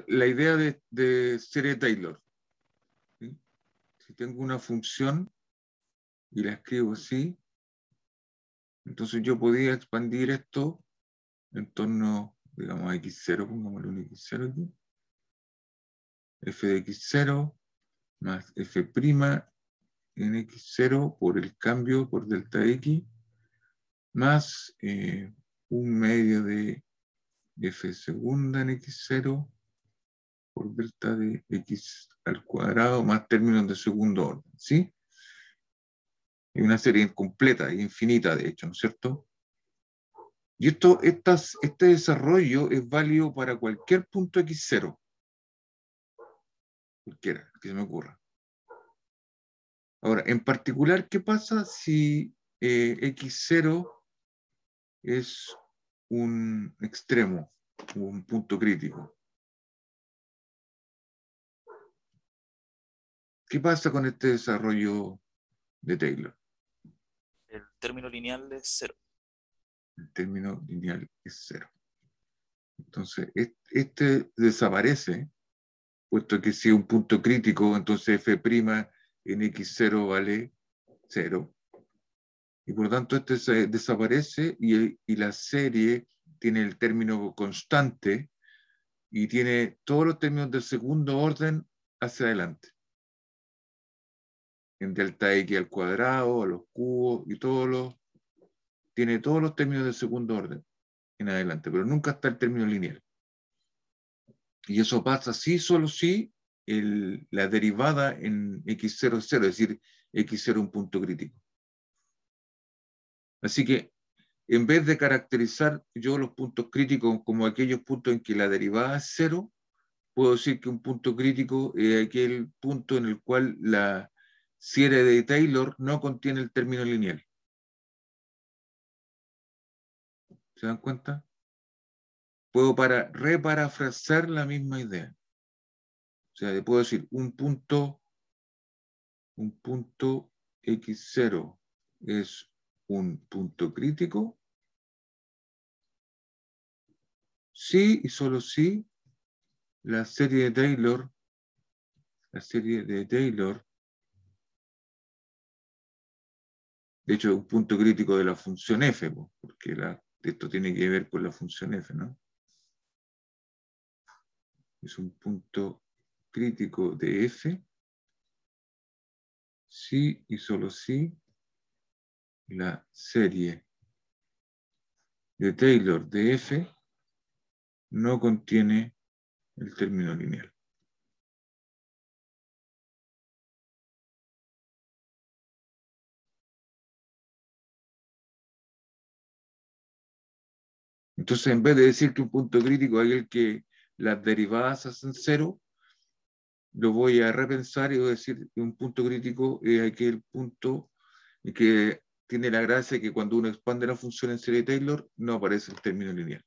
la idea de serie Taylor. ¿Sí? Si tengo una función y la escribo así, entonces yo podía expandir esto en torno, digamos, a x0, pongámosle un x0 aquí. F de x0 más f' en x0 por el cambio por delta x más un medio de f segunda en x0 por delta de x al cuadrado más términos de segundo orden, ¿sí? Es una serie incompleta e infinita, de hecho, ¿no es cierto? Y este desarrollo es válido para cualquier punto x0. Cualquiera, que se me ocurra. Ahora, en particular, ¿qué pasa si x0 es un extremo, un punto crítico? ¿Qué pasa con este desarrollo de Taylor? El término lineal es 0. El término lineal es 0. Entonces, este desaparece, puesto que si es un punto crítico, entonces f' en x0 vale 0. Y por lo tanto, este se desaparece y la serie tiene el término constante y tiene todos los términos del segundo orden hacia adelante. En delta x al cuadrado, a los cubos y tiene todos los términos del segundo orden en adelante, pero nunca está el término lineal. Y eso pasa sí, solo si la derivada en x0 es 0, es decir, x0 un punto crítico. Así que en vez de caracterizar yo los puntos críticos como aquellos puntos en que la derivada es 0, puedo decir que un punto crítico es aquel punto en el cual la serie de Taylor no contiene el término lineal. ¿Se dan cuenta? Puedo reparafrasear la misma idea. O sea, puedo decir un punto x0 es un punto crítico si y solo si la serie de Taylor, de hecho es un punto crítico de la función f, porque esto tiene que ver con la función f, ¿no? Es un punto crítico de f si y solo si la serie de Taylor de f no contiene el término lineal. Entonces, en vez de decir que un punto crítico es el que las derivadas hacen 0, lo voy a repensar y voy a decir que un punto crítico es aquel punto que tiene la gracia que cuando uno expande la función en serie de Taylor no aparece el término lineal.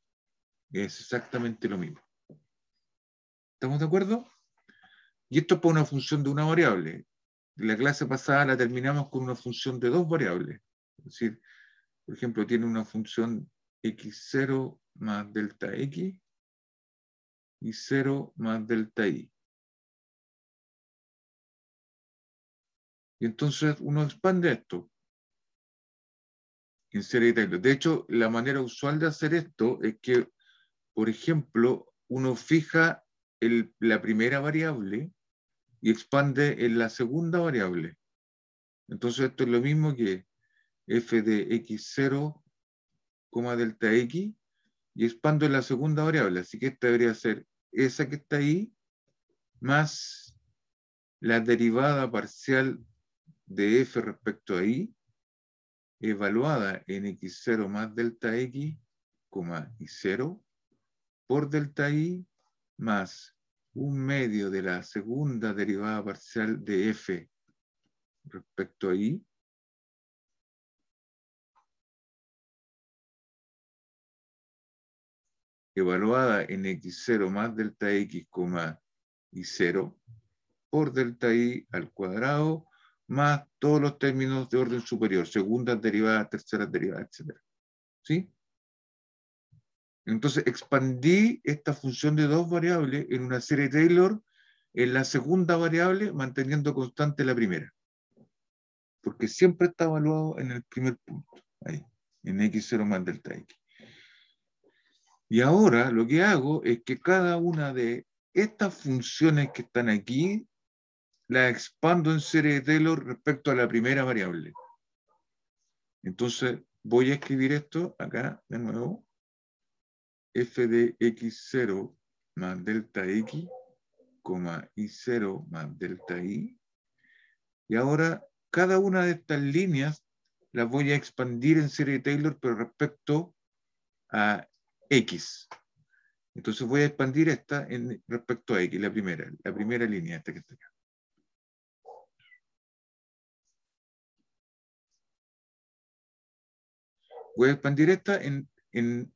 Es exactamente lo mismo. ¿Estamos de acuerdo? Y esto es para una función de una variable. La clase pasada la terminamos con una función de dos variables. Es decir, por ejemplo, tiene una función x0 más delta x y 0 más delta y. Y entonces uno expande esto en serie de Taylor. De hecho, la manera usual de hacer esto es que, por ejemplo, uno fija la primera variable y expande en la segunda variable. Entonces esto es lo mismo que f de x0, delta x, y expando en la segunda variable. Así que esta debería ser esa que está ahí, más la derivada parcial de f respecto a y, evaluada en x0 más delta x, y 0, por delta y, más un medio de la segunda derivada parcial de f respecto a y, evaluada en x0 más delta x, y 0, por delta y al cuadrado, más todos los términos de orden superior, segundas derivadas, terceras derivadas, etc. ¿Sí? Entonces expandí esta función de dos variables en una serie Taylor en la segunda variable, manteniendo constante la primera. Porque siempre está evaluado en el primer punto, ahí, en x0 más delta x. Y ahora lo que hago es que cada una de estas funciones que están aquí, la expando en serie Taylor respecto a la primera variable. Entonces voy a escribir esto acá de nuevo. F de x0 más delta x, y0 más delta y. Y ahora cada una de estas líneas las voy a expandir en serie Taylor, pero respecto a x. Entonces voy a expandir esta respecto a x, la primera línea, esta que está acá. Voy a expandir esta en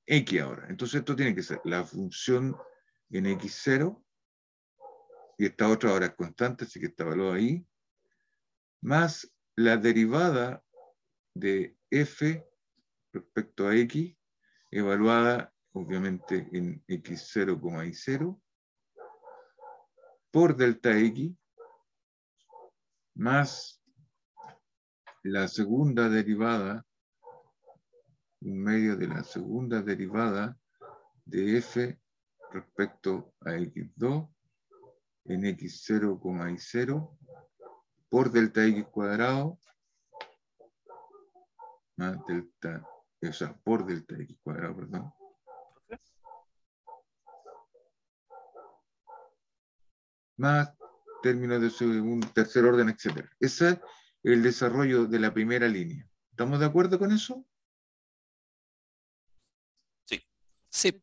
x ahora. Entonces esto tiene que ser la función en x0, y esta otra ahora es constante, así que está evaluada ahí, más la derivada de f respecto a x, evaluada obviamente en x0, y0, por delta x, más la segunda derivada, un medio de la segunda derivada de f respecto a x2 en x0, y0, por delta x cuadrado, más delta, o sea, por delta x cuadrado, perdón. Más términos de segundo, tercer orden, etc. Ese es el desarrollo de la primera línea. ¿Estamos de acuerdo con eso? Sí. Sí.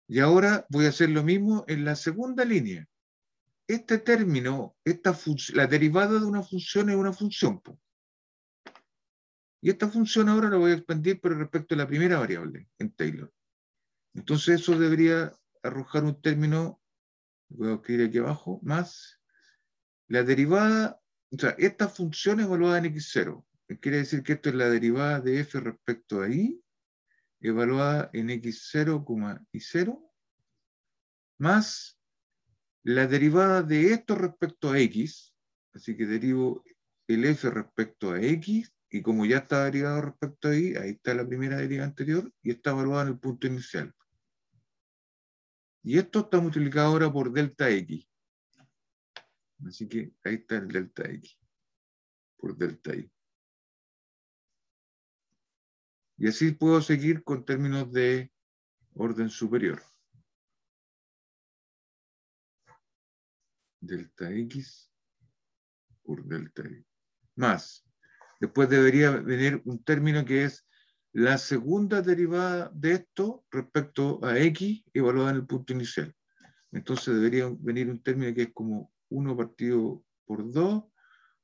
Y ahora voy a hacer lo mismo en la segunda línea. Este término, la derivada de una función es una función. Y esta función ahora la voy a expandir, pero respecto a la primera variable en Taylor. Entonces eso debería arrojar un término, voy a escribir aquí abajo, más la derivada, o sea, esta función es evaluada en x0. Quiere decir que esto es la derivada de f respecto a y, evaluada en x0, y0, más la derivada de esto respecto a x, así que derivo el f respecto a x, y como ya está derivado respecto a y, ahí está la primera derivada anterior, y está evaluada en el punto inicial. Y esto está multiplicado ahora por delta x. Así que ahí está el delta x, por delta y. Y así puedo seguir con términos de orden superior. Delta x por delta y. Más. Después debería venir un término que es la segunda derivada de esto respecto a x evaluada en el punto inicial. Entonces debería venir un término que es como 1 partido por 2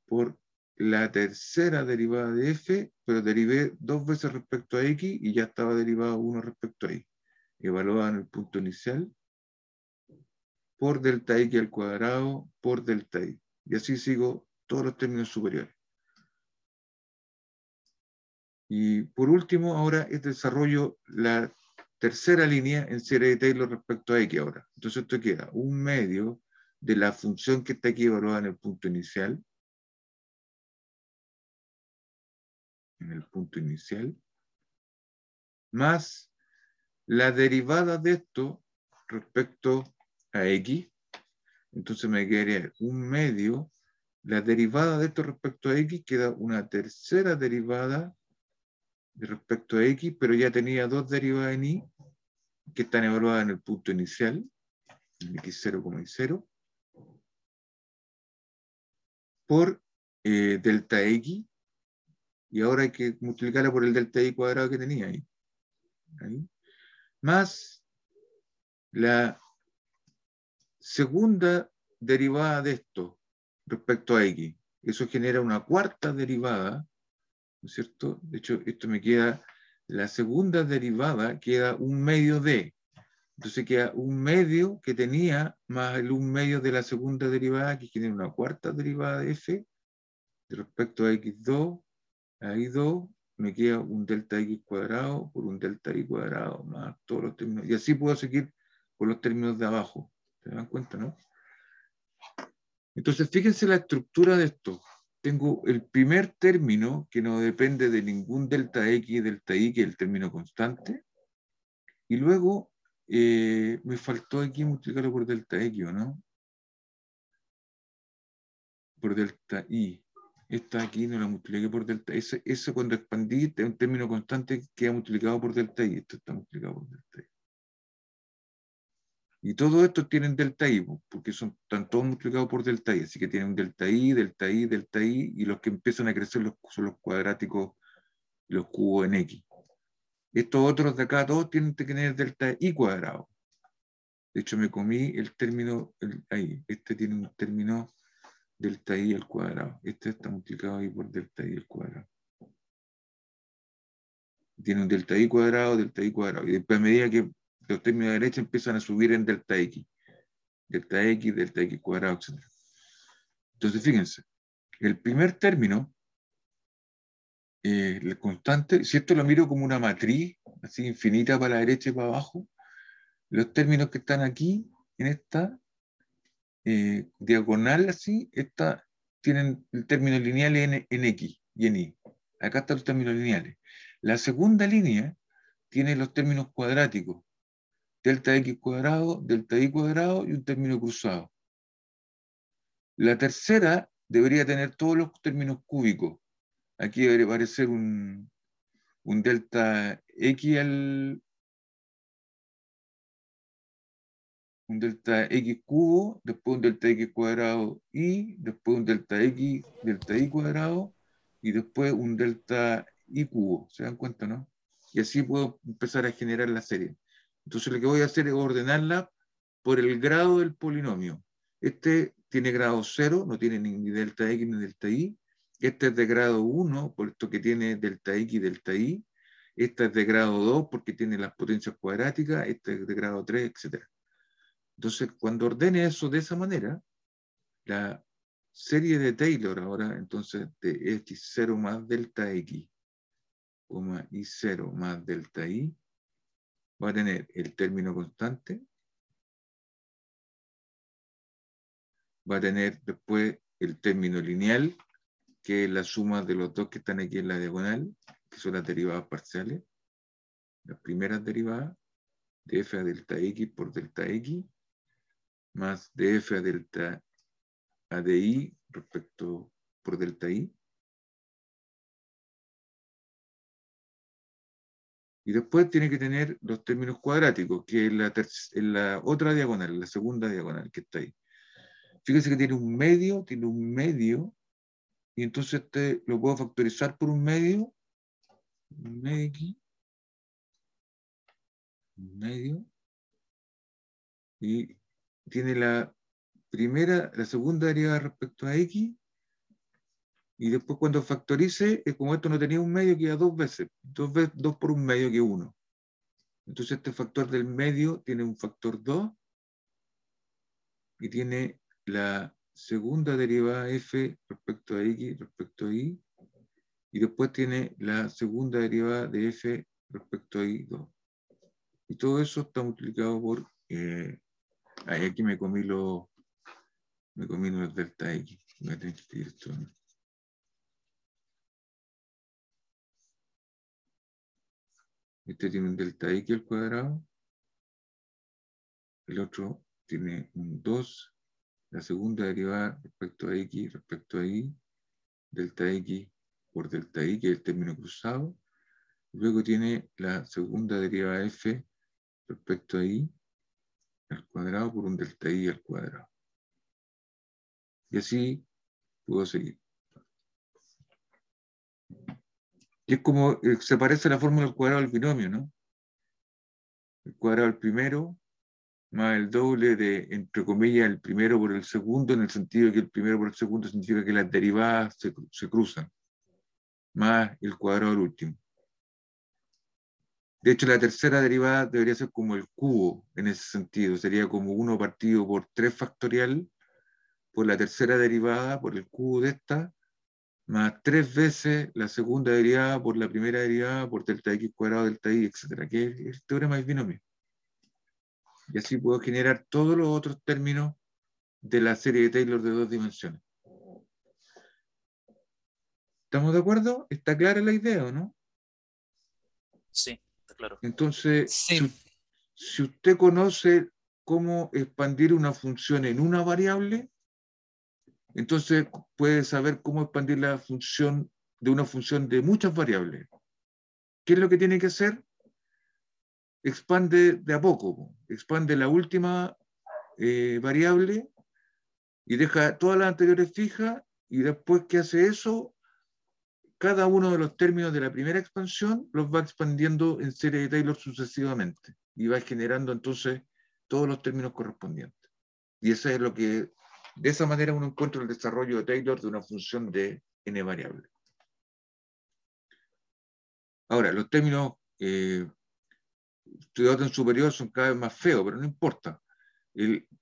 por la tercera derivada de f, pero derivé 2 veces respecto a x y ya estaba derivado 1 respecto a y, evaluada en el punto inicial, por delta x al cuadrado, por delta y. Y así sigo todos los términos superiores. Y por último, ahora desarrollo la tercera línea en serie de Taylor respecto a x ahora. Entonces esto queda un medio de la función que está aquí evaluada en el punto inicial, más la derivada de esto respecto a x. Entonces me quedaría un medio, la derivada de esto respecto a x queda una tercera derivada respecto a x, pero ya tenía dos derivadas en y que están evaluadas en el punto inicial, en x0, y0, por delta x, y ahora hay que multiplicarla por el delta y cuadrado que tenía ahí. Más la segunda derivada de esto respecto a x. Eso genera una cuarta derivada, ¿no es cierto? De hecho, esto me queda, la segunda derivada queda un medio de. Entonces queda un medio que tenía más el un medio de la segunda derivada, que genera una cuarta derivada de f respecto a x2, a y2, me queda un delta x cuadrado por un delta y cuadrado más todos los términos. Y así puedo seguir con los términos de abajo. ¿Se dan cuenta, no? Entonces, fíjense la estructura de esto. Tengo el primer término que no depende de ningún delta x y delta y, que es el término constante. Y luego me faltó aquí multiplicarlo por delta x, ¿o no? Por delta y. Esta aquí no la multipliqué por delta. Ese cuando expandí, un término constante queda multiplicado por delta y. Esto está multiplicado por delta y. Y todos estos tienen delta i, porque están todos multiplicados por delta i. Así que tienen un delta i, delta i, delta i, y los que empiezan a crecer son los cuadráticos, los cubos en x. Estos otros de acá, todos tienen que tener delta i cuadrado. De hecho, me comí el término ahí. Este tiene un término delta i al cuadrado. Este está multiplicado ahí por delta i al cuadrado. Tiene un delta i cuadrado, delta i cuadrado. Y después, a medida que los términos de la derecha empiezan a subir en delta x. Delta x cuadrado, etc. Entonces, fíjense, el primer término, el constante, si esto lo miro como una matriz, así infinita para la derecha y para abajo, los términos que están aquí, en esta diagonal, así, tienen el término lineal en x y en y. Acá están los términos lineales. La segunda línea tiene los términos cuadráticos, delta x cuadrado, delta y cuadrado y un término cruzado. La tercera debería tener todos los términos cúbicos. Aquí debería aparecer un delta x un delta x cubo, después un delta x cuadrado y, después un delta x, delta y cuadrado, y después un delta y cubo. ¿Se dan cuenta, no? Y así puedo empezar a generar la serie. Entonces lo que voy a hacer es ordenarla por el grado del polinomio. Este tiene grado 0, no tiene ni delta x ni delta y. Este es de grado 1, por esto que tiene delta x y delta y. Esta es de grado 2 porque tiene las potencias cuadráticas. Este es de grado 3, etc. Entonces, cuando ordene eso de esa manera, la serie de Taylor ahora, entonces, de x0 más delta x, y0 más delta y, va a tener el término constante, va a tener después el término lineal, que es la suma de los dos que están aquí en la diagonal, que son las derivadas parciales, las primeras derivadas, de f a delta x por delta x, más de f a delta a de y respecto por delta y. Y después tiene que tener los términos cuadráticos, que es la otra diagonal, la segunda diagonal que está ahí. Fíjense que tiene un medio, y entonces este lo puedo factorizar por un medio aquí, un medio, y tiene la segunda derivada respecto a x, y después cuando factorice, como esto no tenía un medio, queda dos veces, dos por un medio que uno. Entonces este factor del medio tiene un factor 2 y tiene la segunda derivada f respecto a x respecto a y, y después tiene la segunda derivada de f respecto a y2. Y todo eso está multiplicado por... aquí me comí los delta x. Voy a tener que escribir esto, ¿no? Este tiene un delta x al cuadrado. El otro tiene un 2. La segunda derivada respecto a x respecto a y. Delta x por delta y, que es el término cruzado. Luego tiene la segunda derivada f respecto a y al cuadrado por un delta y al cuadrado. Y así puedo seguir. Y es como, se parece a la fórmula del cuadrado del binomio, ¿no? El cuadrado del primero más el doble de, entre comillas, el primero por el segundo, en el sentido de que el primero por el segundo significa que las derivadas se cruzan, más el cuadrado del último. De hecho, la tercera derivada debería ser como el cubo, en ese sentido. Sería como 1 partido por 3 factorial, por la tercera derivada, por el cubo de esta, más 3 veces la segunda derivada por la primera derivada por delta x cuadrado, delta y, etcétera, que es el teorema del binomio. Y así puedo generar todos los otros términos de la serie de Taylor de 2 dimensiones. ¿Estamos de acuerdo? ¿Está clara la idea o no? Sí, está claro. Entonces, Sí. si usted conoce cómo expandir una función en una variable, entonces puede saber cómo expandir la función de una función de muchas variables. ¿Qué es lo que tiene que hacer? Expande de a poco, expande la última variable y deja todas las anteriores fijas, y después que hace eso, cada uno de los términos de la primera expansión los va expandiendo en serie de Taylor sucesivamente y va generando entonces todos los términos correspondientes. Y eso es lo que, de esa manera uno encuentra el desarrollo de Taylor de una función de n variable. Ahora, los términos de orden superior son cada vez más feos, pero no importa.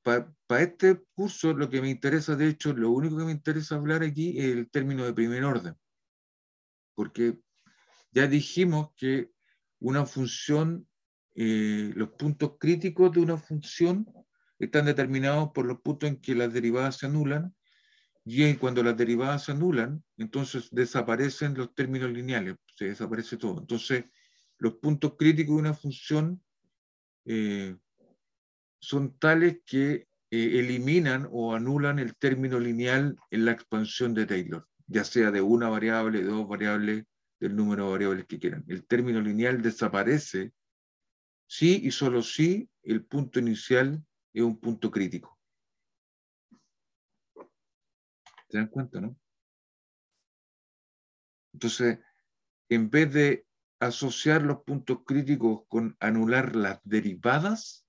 Para este curso lo que me interesa, de hecho, lo único que me interesa hablar aquí es el término de primer orden. Porque ya dijimos que una función, los puntos críticos de una función están determinados por los puntos en que las derivadas se anulan, y cuando las derivadas se anulan, entonces desaparecen los términos lineales, se desaparece todo. Entonces, los puntos críticos de una función son tales que eliminan o anulan el término lineal en la expansión de Taylor, ya sea de una variable, de dos variables, del número de variables que quieran. El término lineal desaparece si y solo si el punto inicial es un punto crítico. ¿Se dan cuenta, no? Entonces, en vez de asociar los puntos críticos con anular las derivadas,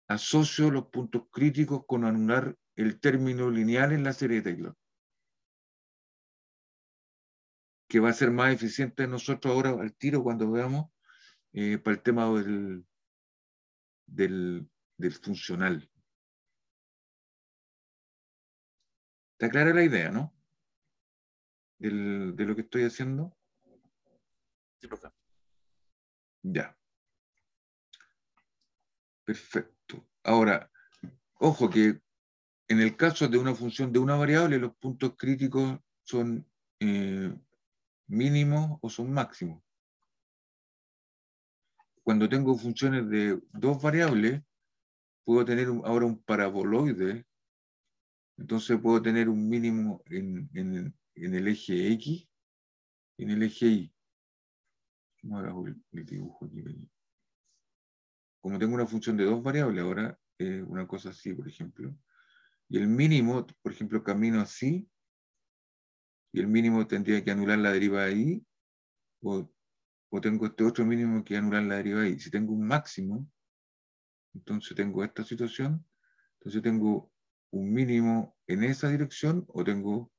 asocio los puntos críticos con anular el término lineal en la serie de Taylor, que va a ser más eficiente en nosotros ahora al tiro cuando veamos para el tema del funcional. ¿Está clara la idea, no? De lo que estoy haciendo. Sí, profe. Ya. Perfecto. Ahora, ojo que en el caso de una función de una variable, los puntos críticos son mínimos o son máximos. Cuando tengo funciones de dos variables, puedo tener ahora un paraboloide, entonces puedo tener un mínimo en el eje X y en el eje Y. Ahora hago el dibujo aquí. Como tengo una función de dos variables, ahora una cosa así, por ejemplo. Y el mínimo, por ejemplo, camino así, y el mínimo tendría que anular la derivada de Y, o tengo este otro mínimo que anular la derivada de Y. Si tengo un máximo, entonces tengo esta situación, entonces tengo un mínimo en esa dirección, o tengo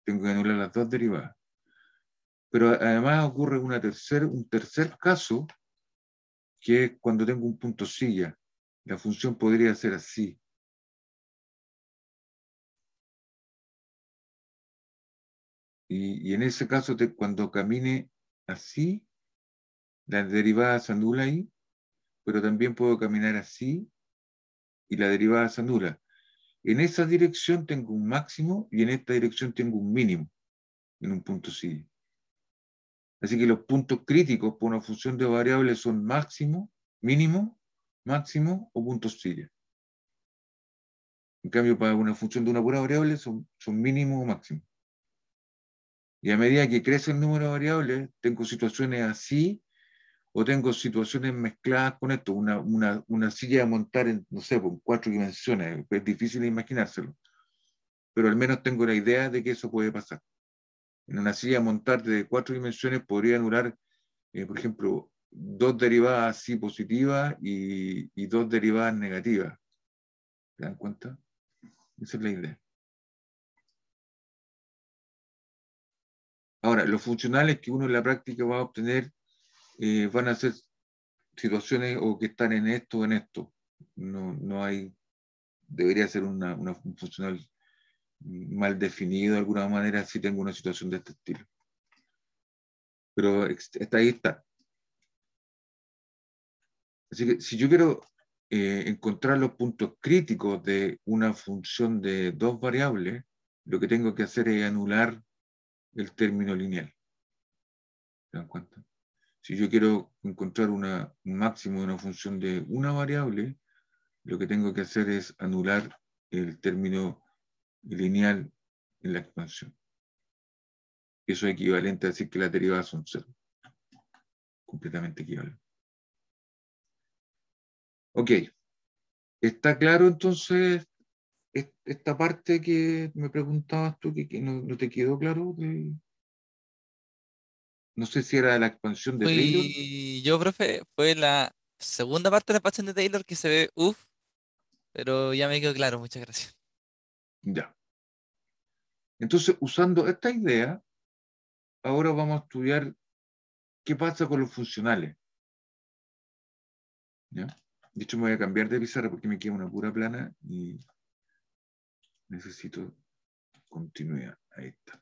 que anular las dos derivadas. Pero además ocurre un tercer caso, que es cuando tengo un punto silla. La función podría ser así. Y en ese caso, cuando camine así, la derivada se anula ahí, pero también puedo caminar así y la derivada se anula. En esa dirección tengo un máximo y en esta dirección tengo un mínimo en un punto silla. Así que los puntos críticos por una función de variables son máximo, mínimo, máximo o puntos silla. En cambio, para una función de una pura variable son mínimo o máximo. Y a medida que crece el número de variables, tengo situaciones así, o tengo situaciones mezcladas con esto, una silla de montar en, no sé, en 4 dimensiones. Es difícil imaginárselo, pero al menos tengo la idea de que eso puede pasar. En una silla de montar de 4 dimensiones podría anular, por ejemplo, dos derivadas así positivas y dos derivadas negativas. ¿Se dan cuenta? Esa es la idea. Ahora, los funcionales que uno en la práctica va a obtener van a ser situaciones o que están en esto o en esto. No hay, debería ser un funcional mal definido de alguna manera si tengo una situación de este estilo. Pero ahí está. Así que si yo quiero encontrar los puntos críticos de una función de dos variables, lo que tengo que hacer es anular el término lineal. ¿Se dan cuenta? Si yo quiero encontrar un máximo de una función de una variable, lo que tengo que hacer es anular el término lineal en la expansión. Eso es equivalente a decir que las derivadas son cero. Completamente equivalente. Ok. ¿Está claro entonces esta parte que me preguntabas tú, que no te quedó claro? No sé si era la expansión de Taylor. Yo, profe, fue la segunda parte de la expansión de Taylor que se ve uff, pero ya me quedó claro, muchas gracias. Ya. Entonces, usando esta idea, ahora vamos a estudiar qué pasa con los funcionales. ¿Ya? De hecho, me voy a cambiar de pizarra porque me queda una pura plana y necesito continuidad. Ahí está.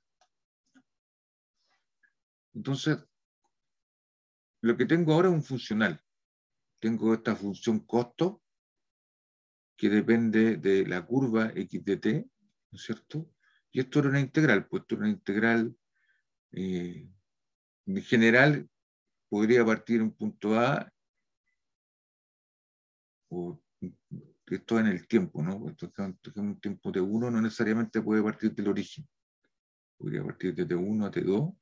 Entonces, lo que tengo ahora es un funcional. Tengo esta función costo que depende de la curva x de t, ¿no es cierto? Y esto era una integral, pues esto era una integral en general podría partir en punto A o esto en el tiempo, ¿no? Esto es un tiempo T1, no necesariamente puede partir del origen. Podría partir de T1 a T2.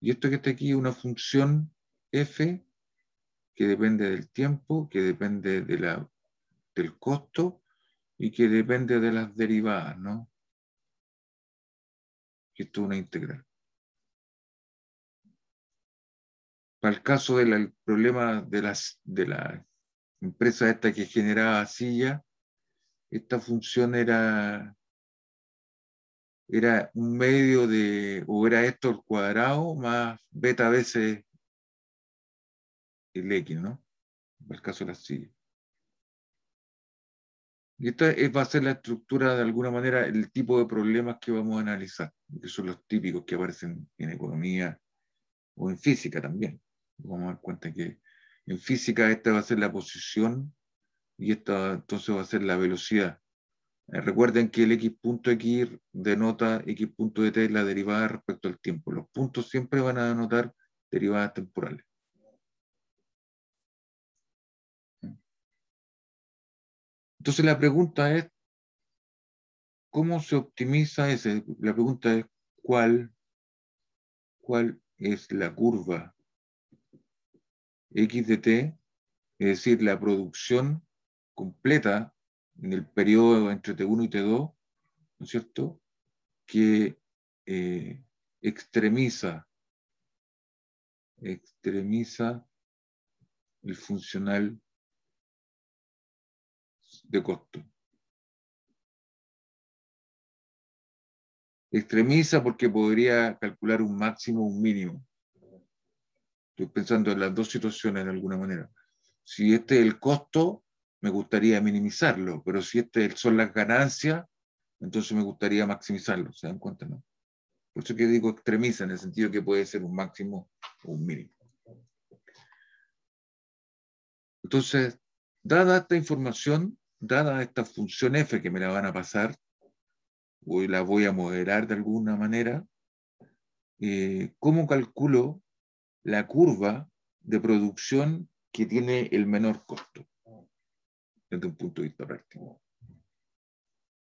Y esto que está aquí es una función f que depende del tiempo, que depende del costo y que depende de las derivadas, ¿no? Que esto es una integral. Para el caso del problema de la empresa esta que generaba silla, esta función era un medio o era esto al cuadrado más beta veces el X, ¿no? Para el caso de la silla. Y esta va a ser la estructura, de alguna manera, el tipo de problemas que vamos a analizar, que son los típicos que aparecen en economía o en física también. Vamos a dar cuenta que en física esta va a ser la posición y esta entonces va a ser la velocidad. Recuerden que el x punto x denota x punto de t la derivada respecto al tiempo. Los puntos siempre van a denotar derivadas temporales. Entonces la pregunta es, ¿cómo se optimiza ese? La pregunta es, ¿cuál es la curva x de t? Es decir, la producción completa en el periodo entre T1 y T2, ¿no es cierto?, que extremiza el funcional de costo. Extremiza porque podría calcular un máximo o un mínimo. Estoy pensando en las dos situaciones de alguna manera. Si este es el costo, me gustaría minimizarlo, pero si este son las ganancias, entonces me gustaría maximizarlo. ¿Se dan cuenta, no? Por eso que digo extremiza, en el sentido que puede ser un máximo o un mínimo. Entonces, dada esta información, dada esta función f que me la van a pasar, hoy la voy a moderar de alguna manera, ¿cómo calculo la curva de producción que tiene el menor costo desde un punto de vista práctico?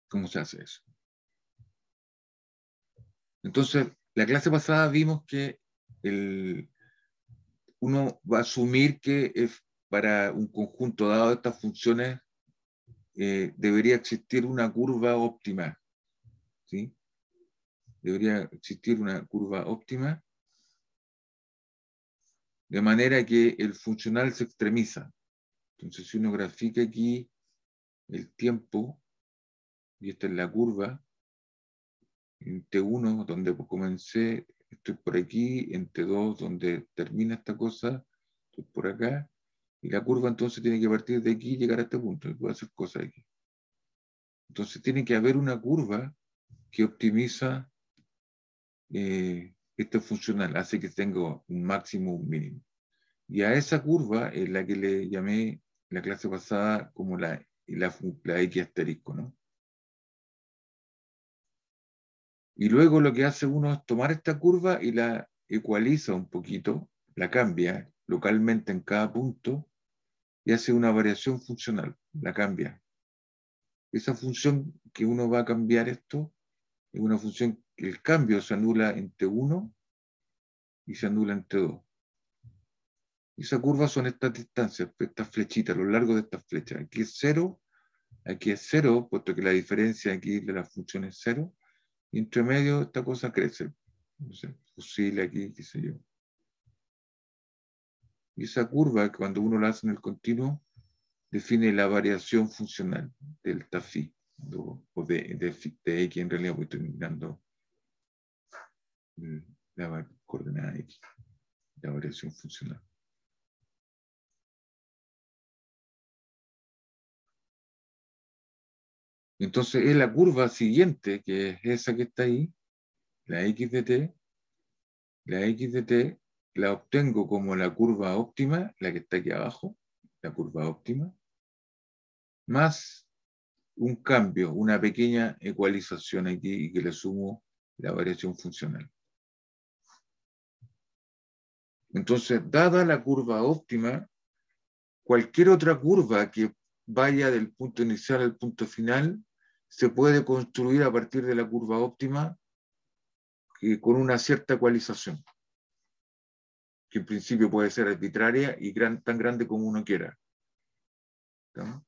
¿Cómo se hace eso? Entonces, la clase pasada vimos que uno va a asumir que para un conjunto dado de estas funciones debería existir una curva óptima, ¿sí? Debería existir una curva óptima de manera que el funcional se extremiza. Entonces, si uno grafica aquí el tiempo, y esta es la curva, en T1, donde comencé, estoy por aquí, en T2, donde termina esta cosa, estoy por acá, y la curva entonces tiene que partir de aquí y llegar a este punto, y puedo hacer cosas aquí. Entonces tiene que haber una curva que optimiza este funcional, hace que tenga un máximo, un mínimo. Y a esa curva es la que le llamé la clase pasada como la X asterisco, ¿no? Y luego lo que hace uno es tomar esta curva y la ecualiza un poquito, la cambia localmente en cada punto y hace una variación funcional, la cambia. Esa función que uno va a cambiar esto es una función que el cambio se anula entre 1 y se anula entre 2. Esa curva son estas distancias, estas flechitas, a lo largo de estas flechas. Aquí es 0, puesto que la diferencia aquí de la función es 0, y entre medio esta cosa crece. No sé, fusil aquí, qué sé yo. Y esa curva, cuando uno la hace en el continuo, define la variación funcional del delta phi, o de X en realidad, porque estoy mirando la coordenada X, la variación funcional. Entonces es la curva siguiente, que es esa que está ahí, la X de t, la X de t la obtengo como la curva óptima, la que está aquí abajo, la curva óptima, más un cambio, una pequeña ecualización aquí y que le sumo la variación funcional. Entonces, dada la curva óptima, cualquier otra curva que vaya del punto inicial al punto final se puede construir a partir de la curva óptima con una cierta ecualización, que en principio puede ser arbitraria y tan grande como uno quiera. ¿No?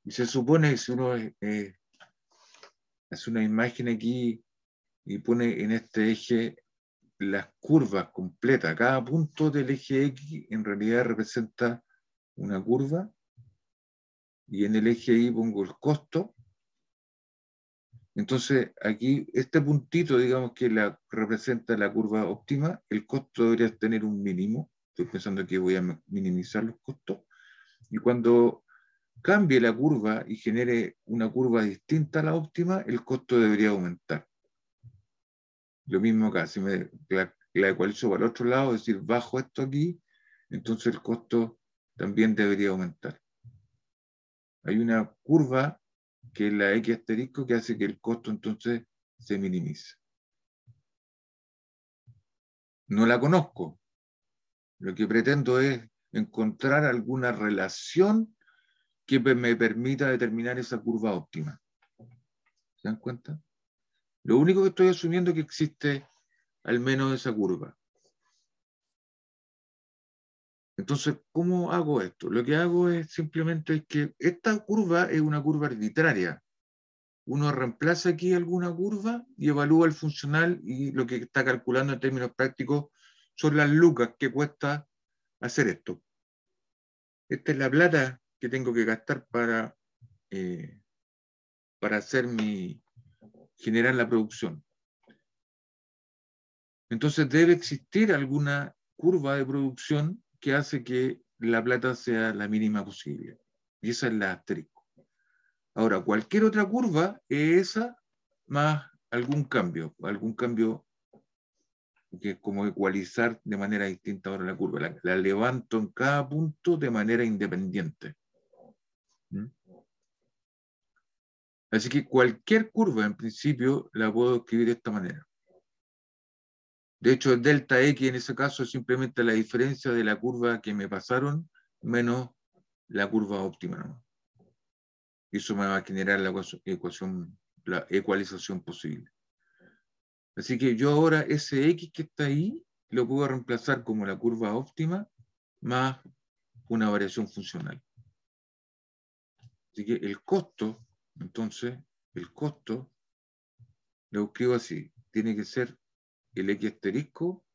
Y se supone que si uno hace una imagen aquí y pone en este eje las curvas completas, cada punto del eje X en realidad representa una curva, y en el eje Y pongo el costo. Entonces aquí este puntito, digamos que representa la curva óptima, el costo debería tener un mínimo. Estoy pensando que voy a minimizar los costos, y cuando cambie la curva y genere una curva distinta a la óptima, el costo debería aumentar. Lo mismo acá, si la ecualizo para el otro lado, es decir, bajo esto aquí, entonces el costo también debería aumentar. Hay una curva que es la X asterisco que hace que el costo entonces se minimice. No la conozco. Lo que pretendo es encontrar alguna relación que me permita determinar esa curva óptima. ¿Se dan cuenta? Lo único que estoy asumiendo es que existe al menos esa curva. Entonces, ¿cómo hago esto? Lo que hago es simplemente que esta curva es una curva arbitraria. Uno reemplaza aquí alguna curva y evalúa el funcional, y lo que está calculando en términos prácticos son las lucas que cuesta hacer esto. Esta es la plata que tengo que gastar para hacer generar la producción. Entonces debe existir alguna curva de producción que hace que la plata sea la mínima posible. Y esa es la asterisco. Ahora, cualquier otra curva es esa más algún cambio que es como ecualizar de manera distinta ahora la curva. La levanto en cada punto de manera independiente. ¿Mm? Así que cualquier curva, en principio, la puedo escribir de esta manera. De hecho, el delta X en ese caso es simplemente la diferencia de la curva que me pasaron menos la curva óptima, ¿no? Y eso me va a generar la ecualización posible. Así que yo ahora ese X que está ahí lo puedo reemplazar como la curva óptima más una variación funcional. Así que el costo, entonces, el costo lo escribo así. Tiene que ser el X asterisco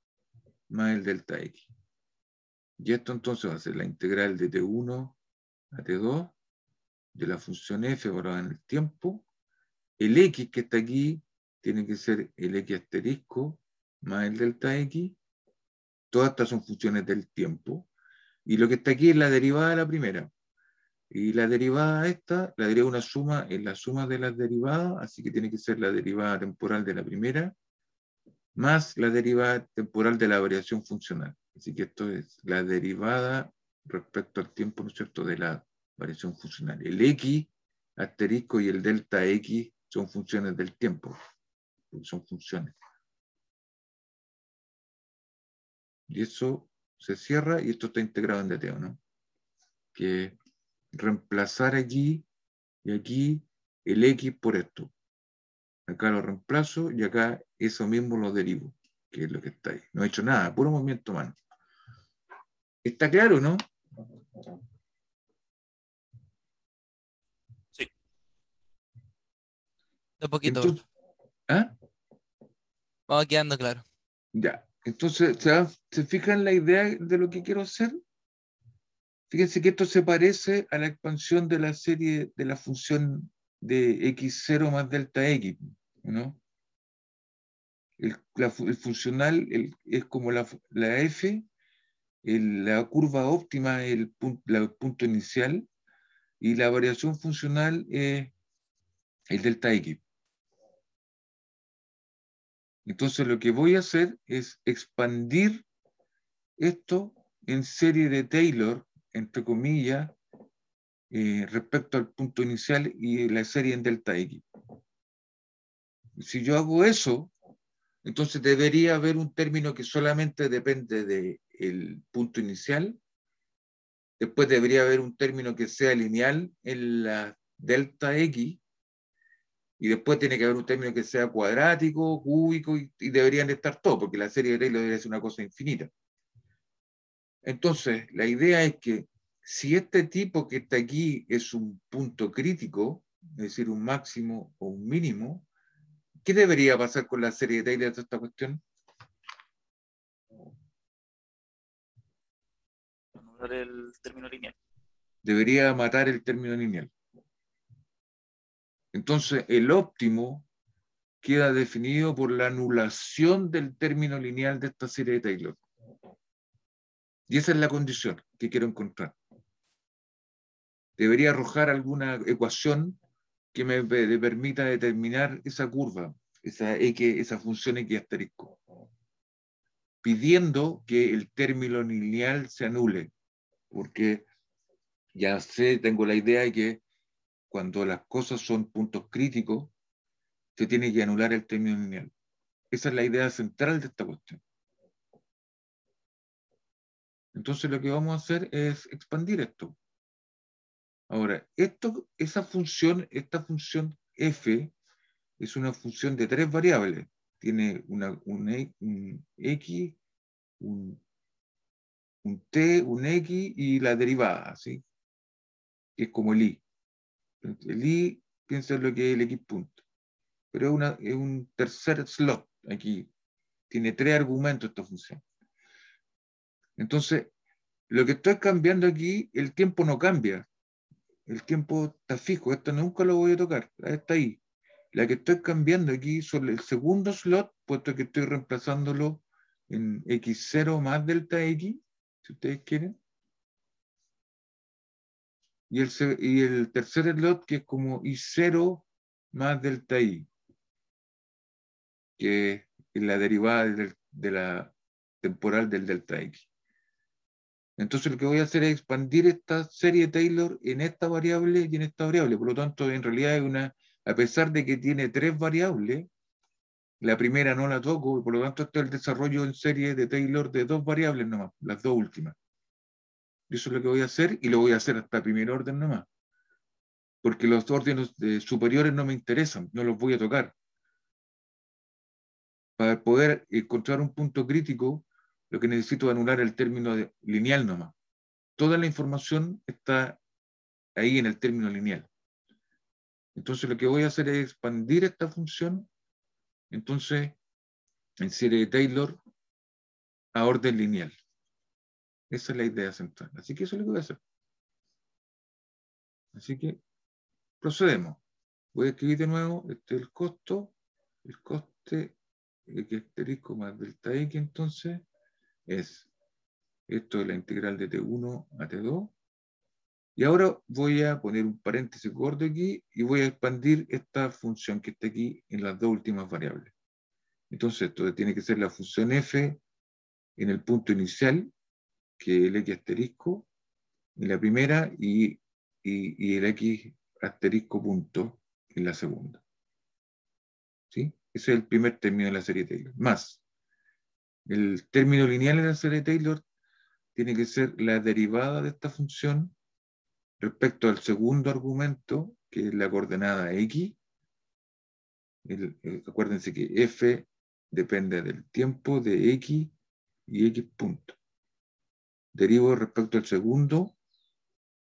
más el delta X. Y esto entonces va a ser la integral de T1 a T2 de la función f valorada en el tiempo. El X que está aquí tiene que ser el X asterisco más el delta X. Todas estas son funciones del tiempo. Y lo que está aquí es la derivada de la primera. Y la derivada esta, la derivada de una suma, es la suma de las derivadas, así que tiene que ser la derivada temporal de la primera, más la derivada temporal de la variación funcional. Así que esto es la derivada respecto al tiempo, ¿no es cierto?, de la variación funcional. El x asterisco y el delta x son funciones del tiempo, son funciones. Y eso se cierra y esto está integrado en DTO, ¿no? Que reemplazar aquí y aquí el x por esto. Acá lo reemplazo y acá eso mismo lo derivo, que es lo que está ahí. No he hecho nada, puro movimiento mano. ¿Está claro, no? Sí. Un poquito, Entonces, ¿ah? vamos quedando claro. Ya. Entonces, ¿se fijan la idea de lo que quiero hacer? Fíjense que esto se parece a la expansión de la serie de la función de x0 más delta x, ¿no? El funcional es como la f, la curva óptima es el punto inicial y la variación funcional es el delta x. Entonces lo que voy a hacer es expandir esto en serie de Taylor, entre comillas, respecto al punto inicial y la serie en delta x. Si yo hago eso, entonces debería haber un término que solamente depende del punto inicial. Después debería haber un término que sea lineal en la delta x. Y después tiene que haber un término que sea cuadrático, cúbico, y deberían estar todos, porque la serie de Taylor debería ser una cosa infinita. Entonces, la idea es que si este tipo que está aquí es un punto crítico, es decir, un máximo o un mínimo, ¿qué debería pasar con la serie de Taylor de esta cuestión? Anular el término lineal. Debería matar el término lineal. Entonces, el óptimo queda definido por la anulación del término lineal de esta serie de Taylor. Y esa es la condición que quiero encontrar. Debería arrojar alguna ecuación que me permita determinar esa curva, esa función x asterisco, pidiendo que el término lineal se anule, porque ya sé, tengo la idea de que cuando las cosas son puntos críticos, se tiene que anular el término lineal. Esa es la idea central de esta cuestión. Entonces lo que vamos a hacer es expandir esto. Ahora, esta función f es una función de 3 variables. Tiene un x, un t, un x y la derivada, ¿sí? Que es como el i. El i, piensa en lo que es el x punto. Pero es un tercer slot aquí. Tiene 3 argumentos esta función. Entonces, lo que estoy cambiando aquí, el tiempo no cambia. El tiempo está fijo. Esto nunca lo voy a tocar. Está ahí. La que estoy cambiando aquí son el segundo slot, puesto que estoy reemplazándolo en x0 más delta x, si ustedes quieren. Y el tercer slot, que es como i0 más delta i, que es la derivada de la temporal del delta x. Entonces lo que voy a hacer es expandir esta serie de Taylor en esta variable y en esta variable. Por lo tanto, en realidad es a pesar de que tiene 3 variables, la primera no la toco, y por lo tanto esto es el desarrollo en serie de Taylor de 2 variables nomás, las 2 últimas. Eso es lo que voy a hacer y lo voy a hacer hasta primer orden nomás. Porque los órdenes superiores no me interesan, no los voy a tocar. Para poder encontrar un punto crítico, lo que necesito es anular el término lineal nomás. Toda la información está ahí en el término lineal. Entonces lo que voy a hacer es expandir esta función, entonces, en serie de Taylor a orden lineal. Esa es la idea central. Así que eso es lo que voy a hacer. Así que procedemos. Voy a escribir de nuevo el coste x asterisco más delta x, entonces es Esto es la integral de T1 a T2. Y ahora voy a poner un paréntesis gordo aquí y voy a expandir esta función que está aquí en las dos últimas variables. Entonces, esto tiene que ser la función f en el punto inicial, que es el x asterisco, en la primera, y el x asterisco punto en la segunda. ¿Sí? Ese es el primer término de la serie Taylor. Más, el término lineal de la serie Taylor tiene que ser la derivada de esta función respecto al segundo argumento, que es la coordenada x. Acuérdense que f depende del tiempo de x y x punto. Derivo respecto al segundo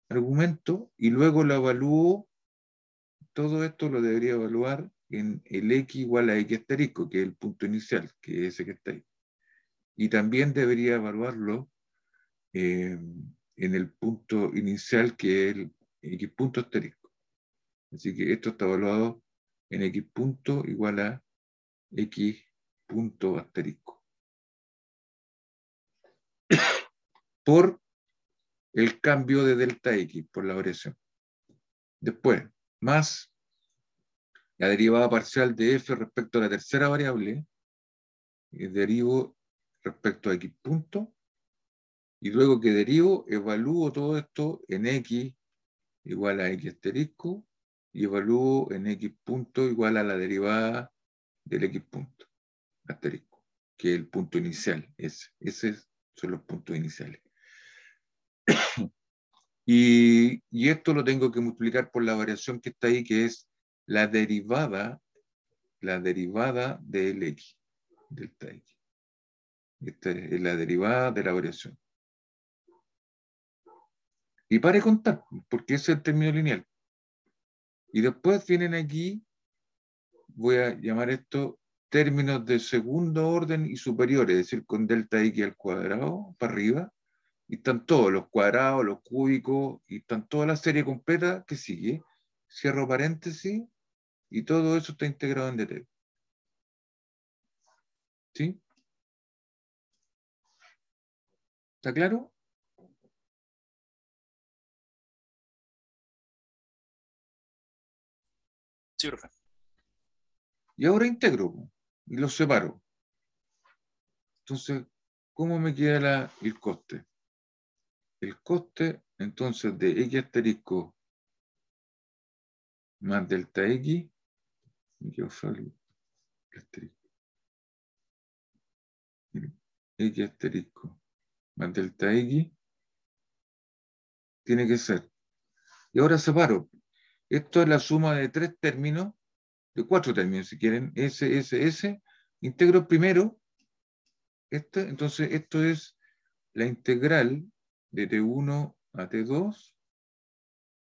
argumento y luego lo evalúo. Todo esto lo debería evaluar en el x igual a x asterisco, que es el punto inicial, que es ese que está ahí. Y también debería evaluarlo en el punto inicial, que es el x punto asterisco. Así que esto está evaluado en x punto igual a x punto asterisco. Por el cambio de delta x, por la variación. Después, más la derivada parcial de f respecto a la tercera variable, derivo respecto a x punto, y luego que derivo, evalúo todo esto en x igual a x asterisco, y evalúo en x punto igual a la derivada del x punto asterisco, que es el punto inicial. Esos son los puntos iniciales. Y esto lo tengo que multiplicar por la variación que está ahí, que es la derivada del x, delta x. Esta es la derivada de la variación. Y pare de contar, porque ese es el término lineal. Y después vienen aquí, voy a llamar esto términos de segundo orden y superiores, es decir, con delta x al cuadrado para arriba, y están todos los cuadrados, los cúbicos, y están toda la serie completa que sigue. Cierro paréntesis, y todo eso está integrado en dt. ¿Sí? ¿Está claro? Sí, profe. Y ahora integro y los separo. Entonces, ¿cómo me queda el coste? El coste, entonces, de x asterisco más delta x, yo salgo asterisco, x asterisco más delta x, tiene que ser. Y ahora separo. Esto es la suma de tres términos, de cuatro términos, si quieren, S. Integro primero, entonces esto es la integral de T1 a T2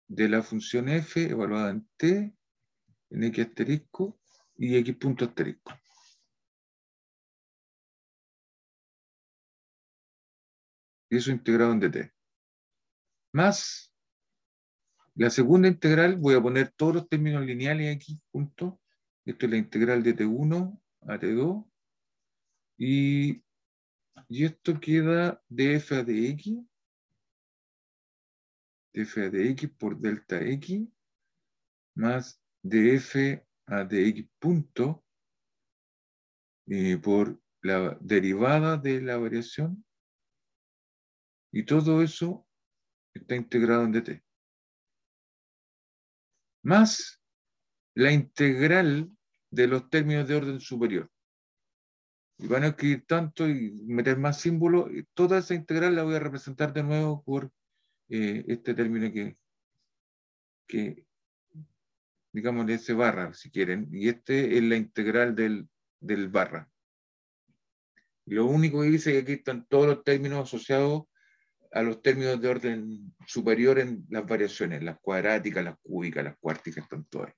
de la función f evaluada en t, en x asterisco y x punto asterisco. Y eso integrado en dt. Más la segunda integral, voy a poner todos los términos lineales aquí juntos. Esto es la integral de T1 a T2. Y esto queda df a dx, por delta x, más df a dx punto por la derivada de la variación. Y todo eso está integrado en dt. Más la integral de los términos de orden superior. Y van a escribir tanto y meter más símbolos. Toda esa integral la voy a representar de nuevo por este término que digamos, de ese barra, si quieren. Y este es la integral del barra. Lo único que dice es que aquí están todos los términos asociados a los términos de orden superior en las variaciones, las cuadráticas, las cúbicas, las cuárticas, están todas ahí.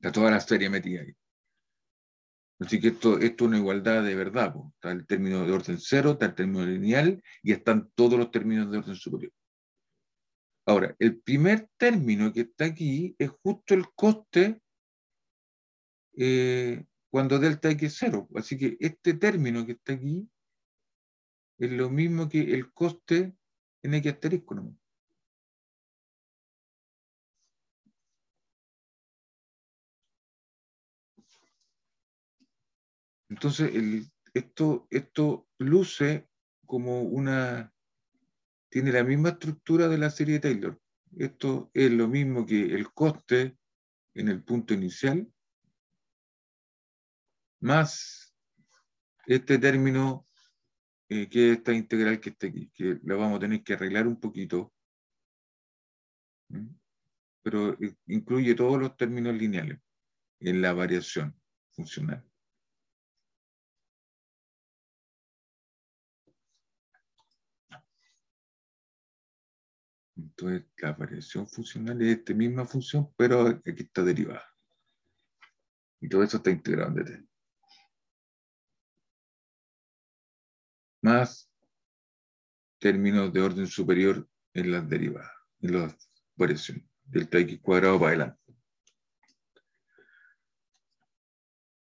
Está toda la serie metida ahí. Así que esto es una igualdad de verdad. Pues. Está el término de orden cero, está el término lineal y están todos los términos de orden superior. Ahora, el primer término que está aquí es justo el coste cuando delta x es cero. Así que este término que está aquí es lo mismo que el coste en X asterisco, ¿no? Entonces, esto luce como tiene la misma estructura de la serie de Taylor. Esto es lo mismo que el coste en el punto inicial, más este término que es esta integral que está aquí, que la vamos a tener que arreglar un poquito, pero incluye todos los términos lineales en la variación funcional. Entonces, la variación funcional es esta misma función, pero aquí está derivada. Y todo eso está integrado en DT. Más términos de orden superior en las derivadas, en las variaciones, delta x cuadrado para adelante.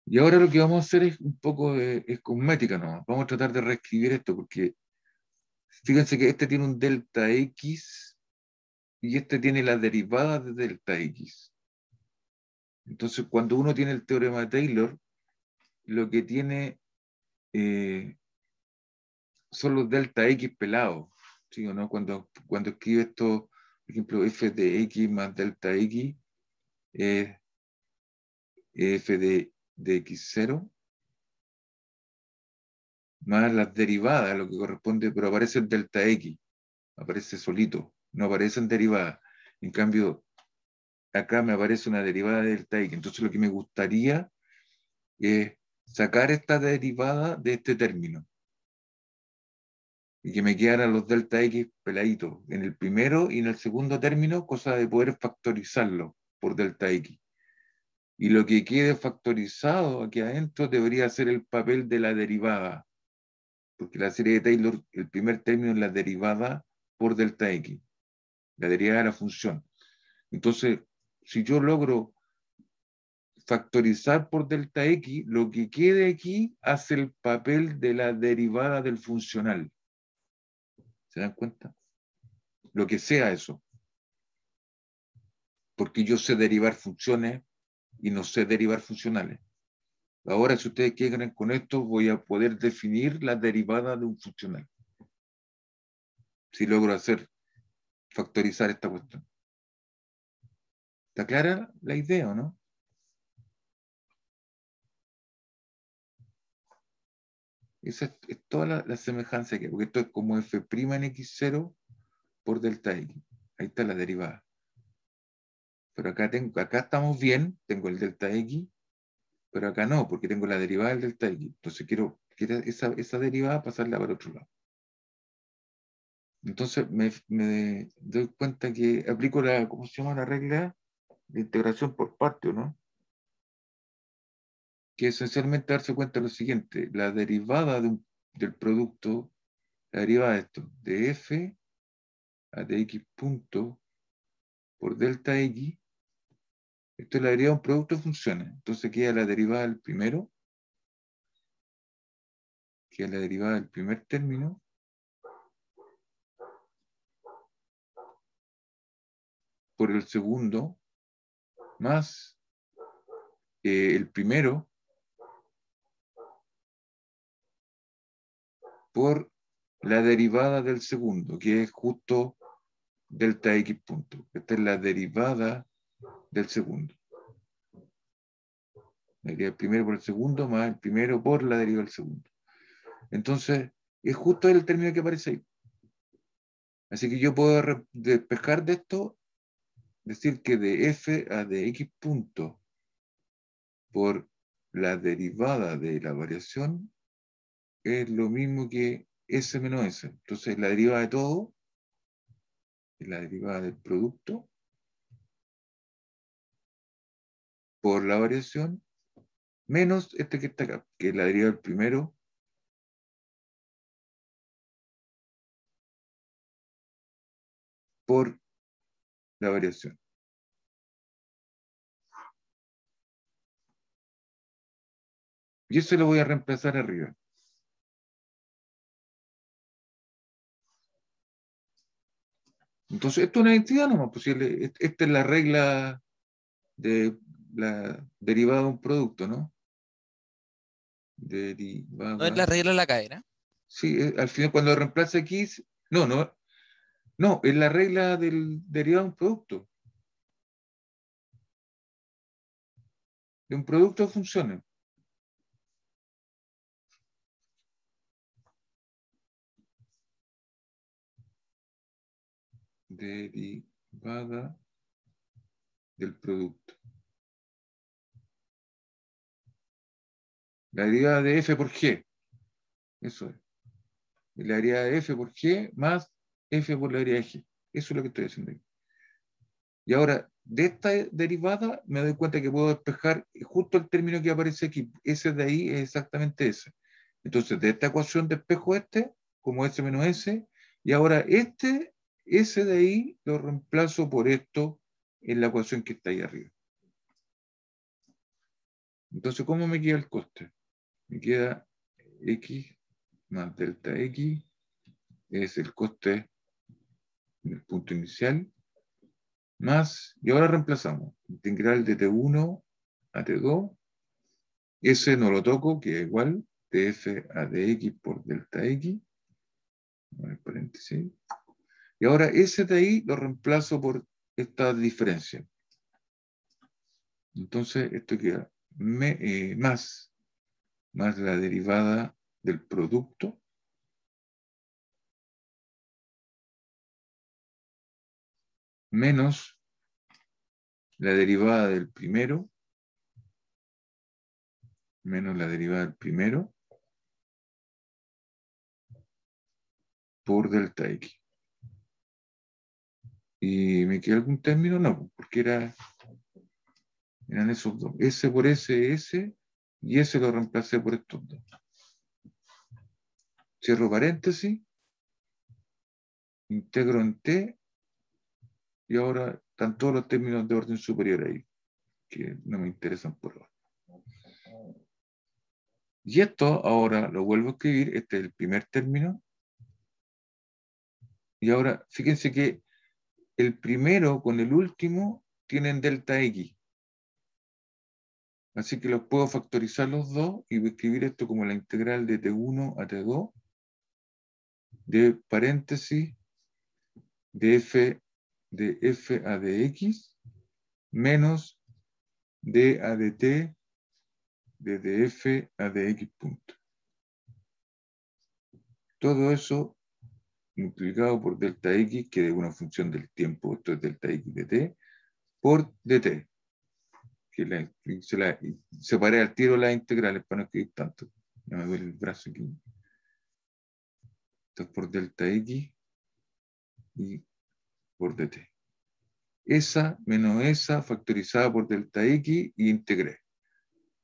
Y ahora lo que vamos a hacer es un poco de cosmética nomás. Vamos a tratar de reescribir esto, porque fíjense que este tiene un delta x y este tiene la derivada de delta x. Entonces, cuando uno tiene el teorema de Taylor, lo que tiene son los delta x pelados, ¿sí o no? Cuando escribe esto, por ejemplo, f de x más delta x es f de x0 más las derivadas, lo que corresponde, pero aparece el delta x, aparece solito, no aparece en derivada. En cambio, acá me aparece una derivada de delta x. Entonces lo que me gustaría es sacar esta derivada de este término y que me quedaran los delta x peladitos en el primero y en el segundo término, cosa de poder factorizarlo por delta x. Y lo que quede factorizado aquí adentro debería ser el papel de la derivada, porque la serie de Taylor, el primer término es la derivada por delta x, la derivada de la función. Entonces, si yo logro factorizar por delta x, lo que quede aquí hace el papel de la derivada del funcional. ¿Se dan cuenta? Lo que sea eso. Porque yo sé derivar funciones y no sé derivar funcionales. Ahora, si ustedes quieren con esto, voy a poder definir la derivada de un funcional. Si logro factorizar esta cuestión. ¿Está clara la idea o no? Esa es toda la semejanza que hay, porque esto es como f' en x0 por delta x. Ahí está la derivada. Pero acá estamos bien, tengo el delta x, pero acá no, porque tengo la derivada del delta x. Entonces quiero esa derivada pasarla para otro lado. Entonces me doy cuenta que aplico ¿cómo se llama la regla? De integración por parte, ¿no? Que esencialmente darse cuenta de lo siguiente, la derivada del producto, la derivada de esto, de f a de x punto por delta x, esto es la derivada de un producto de funciones. Entonces queda la derivada del primero, queda la derivada del primer término, por el segundo, más el primero por la derivada del segundo, que es justo delta x punto. Esta es la derivada del segundo. La derivada del primero por el segundo más el primero por la derivada del segundo. Entonces, es justo el término que aparece ahí. Así que yo puedo despejar de esto, decir que de f a de x punto por la derivada de la variación es lo mismo que s menos s. Entonces, la derivada de todo es la derivada del producto por la variación menos este que está acá, que es la derivada del primero por la variación. Y eso lo voy a reemplazar arriba. Entonces, esto es una identidad nomás, pues, esta es la regla de la derivada de un producto, ¿no? No es la Derivada. regla de la cadena. Sí, al final cuando reemplaza X, no, es la regla del derivado de un producto. De un producto de funciones. Derivada del producto. La derivada de f por g. Eso es. La derivada de f por g más f por la derivada de g. Eso es lo que estoy haciendo aquí. Y ahora, de esta derivada, me doy cuenta que puedo despejar justo el término que aparece aquí. Ese de ahí es exactamente ese. Entonces, de esta ecuación despejo como s menos s, y ahora ese de ahí, lo reemplazo por esto en la ecuación que está ahí arriba. Entonces, ¿cómo me queda el coste? Me queda x más delta x, es el coste del punto inicial, más, y ahora reemplazamos, integral de t1 a t2, ese no lo toco, que es igual, df a dx por delta x, paréntesis, y ahora ese de ahí lo reemplazo por esta diferencia. Entonces, esto queda más la derivada del producto, menos la derivada del primero, menos la derivada del primero, por delta x. ¿Y me queda algún término? No, porque eran esos dos. S por S, y S lo reemplacé por estos dos. Cierro paréntesis, integro en T, y ahora están todos los términos de orden superior ahí, que no me interesan por ahora. Y esto ahora lo vuelvo a escribir, este es el primer término, y ahora fíjense que el primero con el último tienen delta X. Así que los puedo factorizar los dos y voy a escribir esto como la integral de T1 a T2 de paréntesis de f a dx menos d a dt de df a dx punto. Todo eso multiplicado por delta x, que es una función del tiempo, esto es delta x de t, por dt. Que separé al tiro las integrales para no escribir tanto. Ya me duele el brazo aquí. Esto es por delta x y por dt. Esa menos esa factorizada por delta x y integré.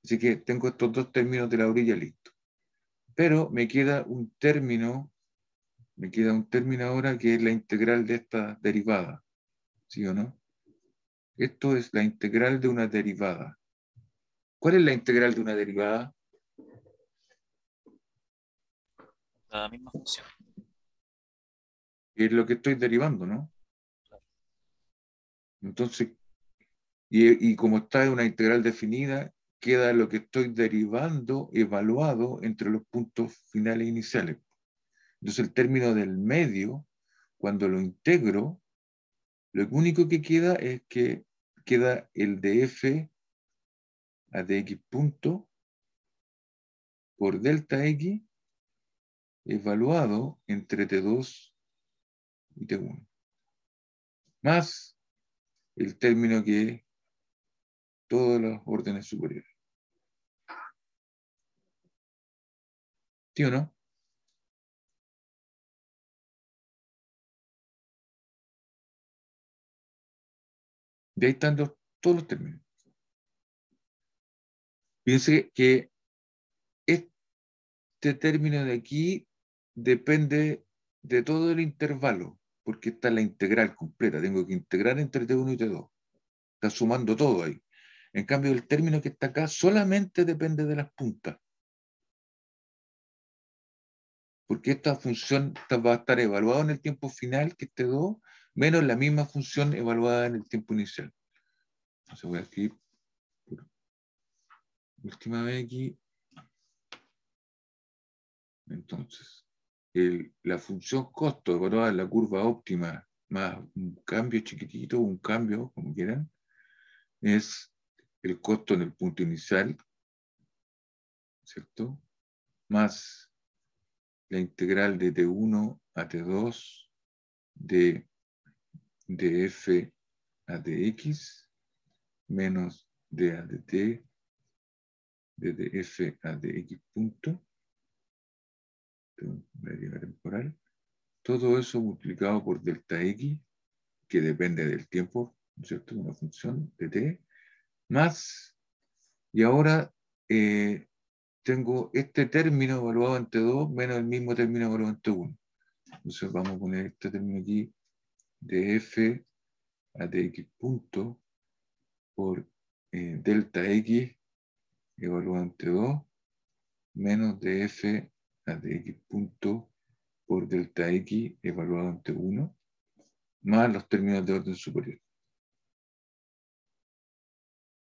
Así que tengo estos dos términos de la orilla listo. Pero me queda un término ahora que es la integral de esta derivada. ¿Sí o no? Esto es la integral de una derivada. ¿Cuál es la integral de una derivada? La misma función. Es lo que estoy derivando, ¿no? Entonces, y como está en una integral definida, queda lo que estoy derivando evaluado entre los puntos finales e iniciales. Entonces, el término del medio, cuando lo integro, lo único que queda es que queda el de f a dx punto por delta x evaluado entre t2 y t1. Más el término que es todos los órdenes superiores. ¿Sí o no? De ahí están todos los términos. Piense que este término de aquí depende de todo el intervalo, porque está la integral completa. Tengo que integrar entre T1 y T2. Está sumando todo ahí. En cambio, el término que está acá solamente depende de las puntas. Porque esta función va a estar evaluada en el tiempo final, que es T2, menos la misma función evaluada en el tiempo inicial. Entonces voy a escribir por última vez aquí. Entonces, la función costo evaluada en la curva óptima más un cambio chiquitito, un cambio, como quieran, es el costo en el punto inicial, ¿cierto? Más la integral de T1 a T2 de f a dx menos d a dt de df a dx punto, variable temporal. Todo eso multiplicado por delta x, que depende del tiempo, ¿no es cierto? Una función de t, más, y ahora tengo este término evaluado en T2 menos el mismo término evaluado en T1. Entonces vamos a poner este término aquí de f a dx punto por delta x evaluado en T2 menos df a dx punto por delta x evaluado en T1 más los términos de orden superior.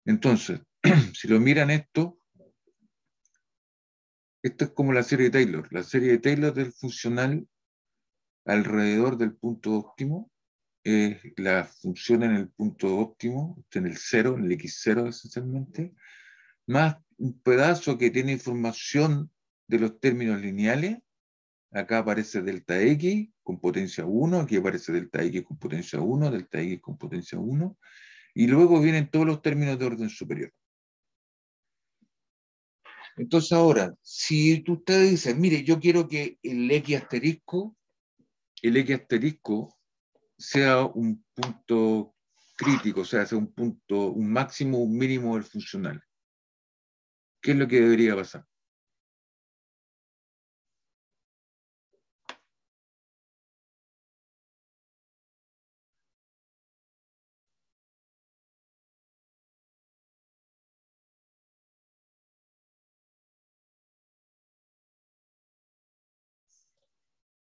Entonces, si lo miran esto es como la serie de Taylor. La serie de Taylor del funcional alrededor del punto óptimo es la función en el punto óptimo, en el 0, en el x0 esencialmente, más un pedazo que tiene información de los términos lineales. Acá aparece delta x con potencia 1, aquí aparece delta x con potencia 1, delta x con potencia 1, y luego vienen todos los términos de orden superior. Entonces ahora, si ustedes dicen, mire, yo quiero que el x asterisco sea un punto crítico, o sea, sea un punto, un máximo, un mínimo del funcional. ¿Qué es lo que debería pasar?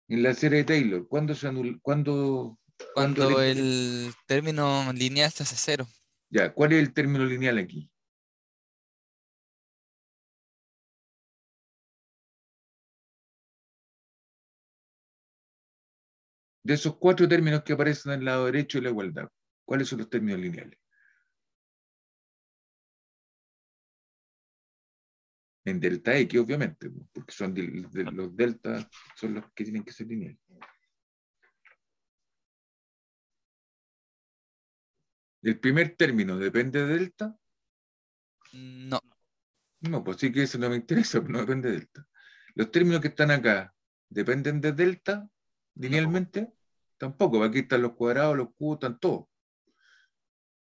En la serie de Taylor, ¿cuándo se anula? ¿Cuándo Cuando el término lineal se hace cero. ya, ¿cuál es el término lineal aquí? De esos 4 términos que aparecen al lado derecho de la igualdad, ¿cuáles son los términos lineales? En delta X, obviamente, porque son los deltas son los que tienen que ser lineales. ¿El primer término depende de delta? No, No, pues sí que eso no me interesa, no depende de delta. Los términos que están acá, ¿dependen de delta no. linealmente? Tampoco, aquí están los cuadrados, los cubos, están todos.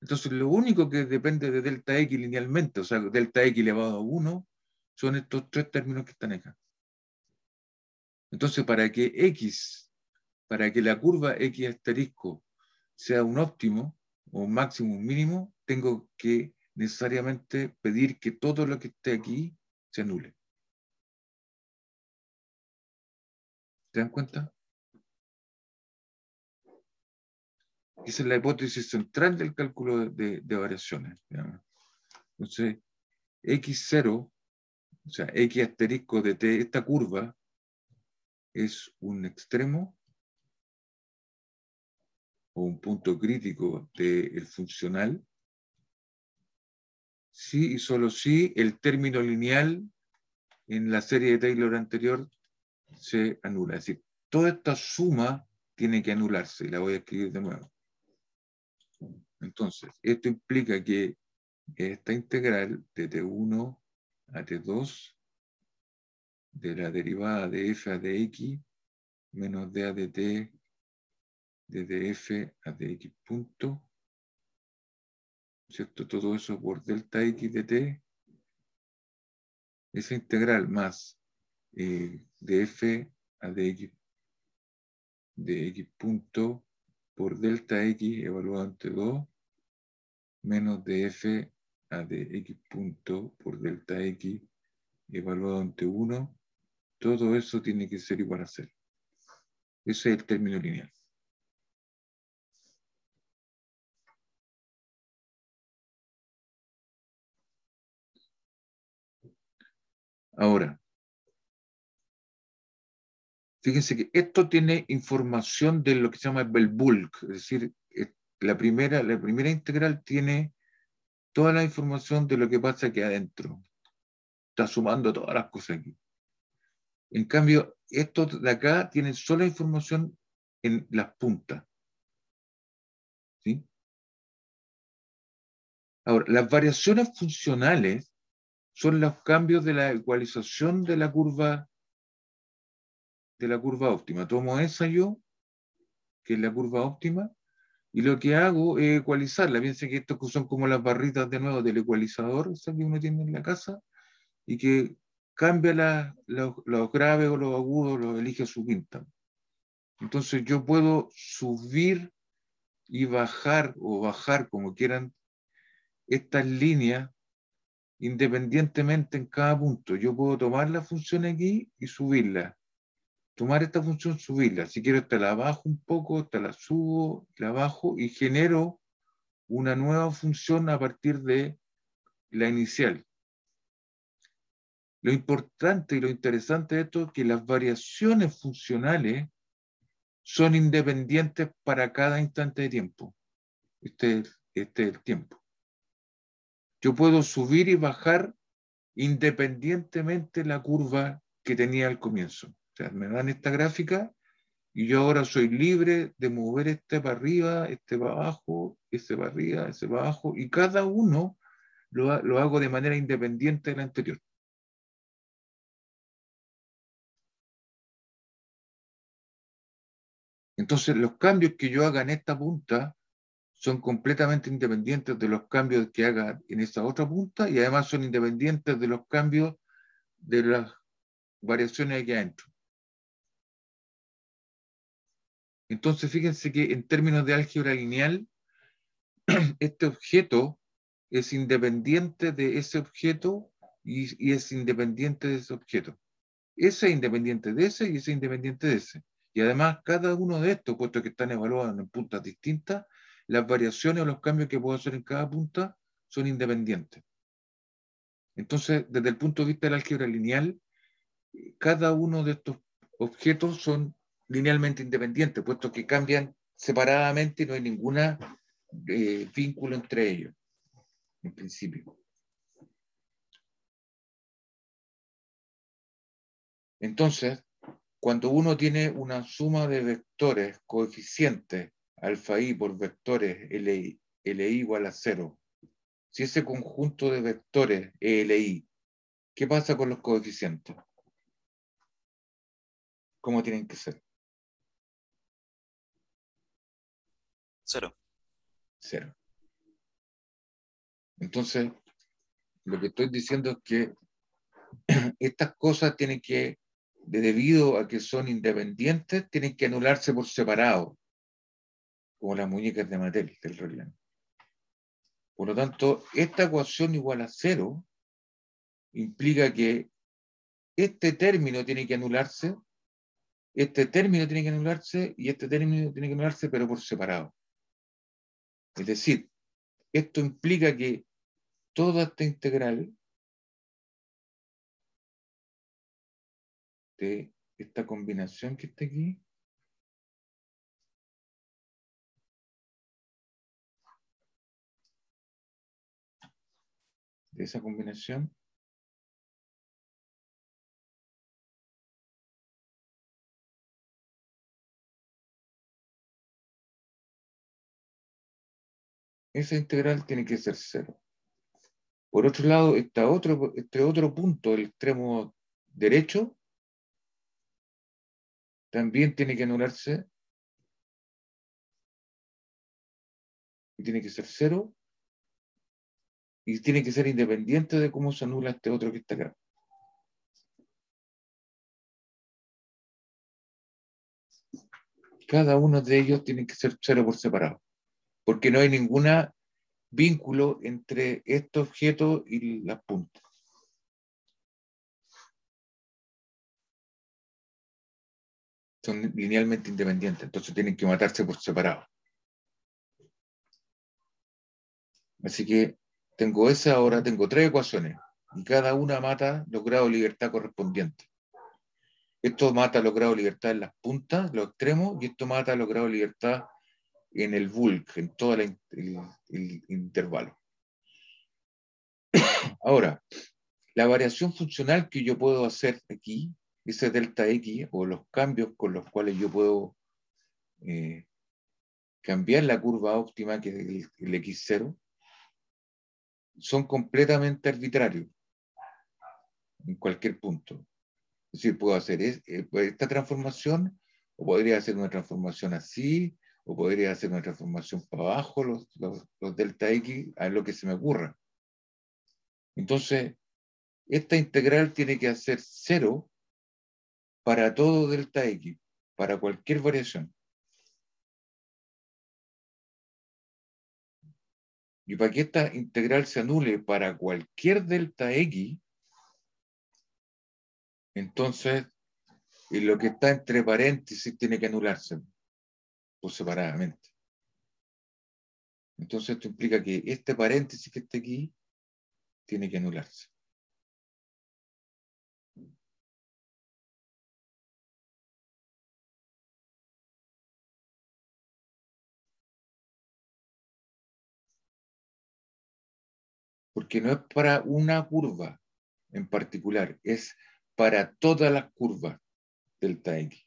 Entonces, lo único que depende de delta X linealmente, o sea, delta X elevado a 1, son estos 3 términos que están acá. Entonces, para que la curva X asterisco sea un óptimo, o un máximo, un mínimo, tengo que necesariamente pedir que todo lo que esté aquí se anule. ¿Se dan cuenta? Esa es la hipótesis central del cálculo de variaciones. Digamos. Entonces, x0, o sea, x asterisco de t, esta curva, es un extremo o un punto crítico del funcional, si y solo si el término lineal en la serie de Taylor anterior se anula. Es decir, toda esta suma tiene que anularse. Y la voy a escribir de nuevo. Entonces, esto implica que esta integral de T1 a T2 de la derivada de f a dx menos d a dt de df a dx punto, ¿cierto? Todo eso por delta x de t, esa integral más df a dx de x punto por delta x evaluado ante 2 menos df a dx punto por delta x evaluado ante 1, todo eso tiene que ser igual a 0. Ese es el término lineal. Ahora, fíjense que esto tiene información de lo que se llama el bulk, es decir, la primera integral tiene toda la información de lo que pasa aquí adentro. Está sumando todas las cosas aquí. En cambio, estos de acá tienen sola información en las puntas. ¿Sí? Ahora, las variaciones funcionales son los cambios de la ecualización de la curva óptima. Tomo esa yo, que es la curva óptima, y lo que hago es ecualizarla. Piensen que estos son como las barritas de nuevo del ecualizador, esa que uno tiene en la casa, y que cambia los graves o los agudos, los elige a su pinta. Entonces yo puedo subir y bajar, o bajar como quieran, estas líneas independientemente en cada punto. Yo puedo tomar la función aquí y subirla. Tomar esta función, subirla. Si quiero, esta la bajo un poco, esta la subo, la bajo y genero una nueva función a partir de la inicial. Lo importante y lo interesante de esto es que las variaciones funcionales son independientes para cada instante de tiempo. Este es el tiempo. Yo puedo subir y bajar independientemente la curva que tenía al comienzo. O sea, me dan esta gráfica y yo ahora soy libre de mover este para arriba, este para abajo, este para arriba, este para abajo, y cada uno lo hago de manera independiente del anterior. Entonces, los cambios que yo haga en esta punta son completamente independientes de los cambios que haga en esa otra punta y además son independientes de los cambios de las variaciones aquí adentro. Entonces, fíjense que en términos de álgebra lineal, este objeto es independiente de ese objeto y es independiente de ese objeto. Ese es independiente de ese y ese es independiente de ese. Y además, cada uno de estos, puesto que están evaluados en puntas distintas, las variaciones o los cambios que puedo hacer en cada punta son independientes. Entonces, desde el punto de vista de la álgebra lineal, cada uno de estos objetos son linealmente independientes, puesto que cambian separadamente y no hay ningún vínculo entre ellos, en principio. Entonces, cuando uno tiene una suma de vectores coeficientes alfa i por vectores li igual a 0, si ese conjunto de vectores li, ¿qué pasa con los coeficientes? ¿Cómo tienen que ser? 0. 0. Entonces, lo que estoy diciendo es que estas cosas tienen que, debido a que son independientes, tienen que anularse por separado, como las muñecas de Mattel del Roland. Por lo tanto, esta ecuación igual a 0 implica que este término tiene que anularse, este término tiene que anularse y este término tiene que anularse, pero por separado. Es decir, esto implica que toda esta integral de esta combinación que está aquí de esa combinación esa integral tiene que ser 0. Por otro lado, este otro punto, el extremo derecho, también tiene que anularse y tiene que ser 0 y tiene que ser independiente de cómo se anula este otro que está acá. Cada uno de ellos tiene que ser 0 por separado, porque no hay ningún vínculo entre este objeto y las puntas. Son linealmente independientes, entonces tienen que matarse por separado. Así que tengo esa, ahora tengo 3 ecuaciones. y cada una mata los grados de libertad correspondientes. Esto mata los grados de libertad en las puntas, los extremos, y esto mata los grados de libertad en el bulk, en todo el intervalo. Ahora, la variación funcional que yo puedo hacer aquí, ese delta X, o los cambios con los cuales yo puedo cambiar la curva óptima, que es el X0, son completamente arbitrarios en cualquier punto. Es decir, puedo hacer esta transformación, o podría hacer una transformación así, o podría hacer una transformación para abajo, los delta X, a lo que se me ocurra. Entonces, esta integral tiene que hacer 0 para todo delta X, para cualquier variación. Y para que esta integral se anule para cualquier delta X, entonces lo que está entre paréntesis tiene que anularse por separadamente. Entonces esto implica que este paréntesis que está aquí tiene que anularse. Porque no es para una curva en particular, es para todas las curvas delta X.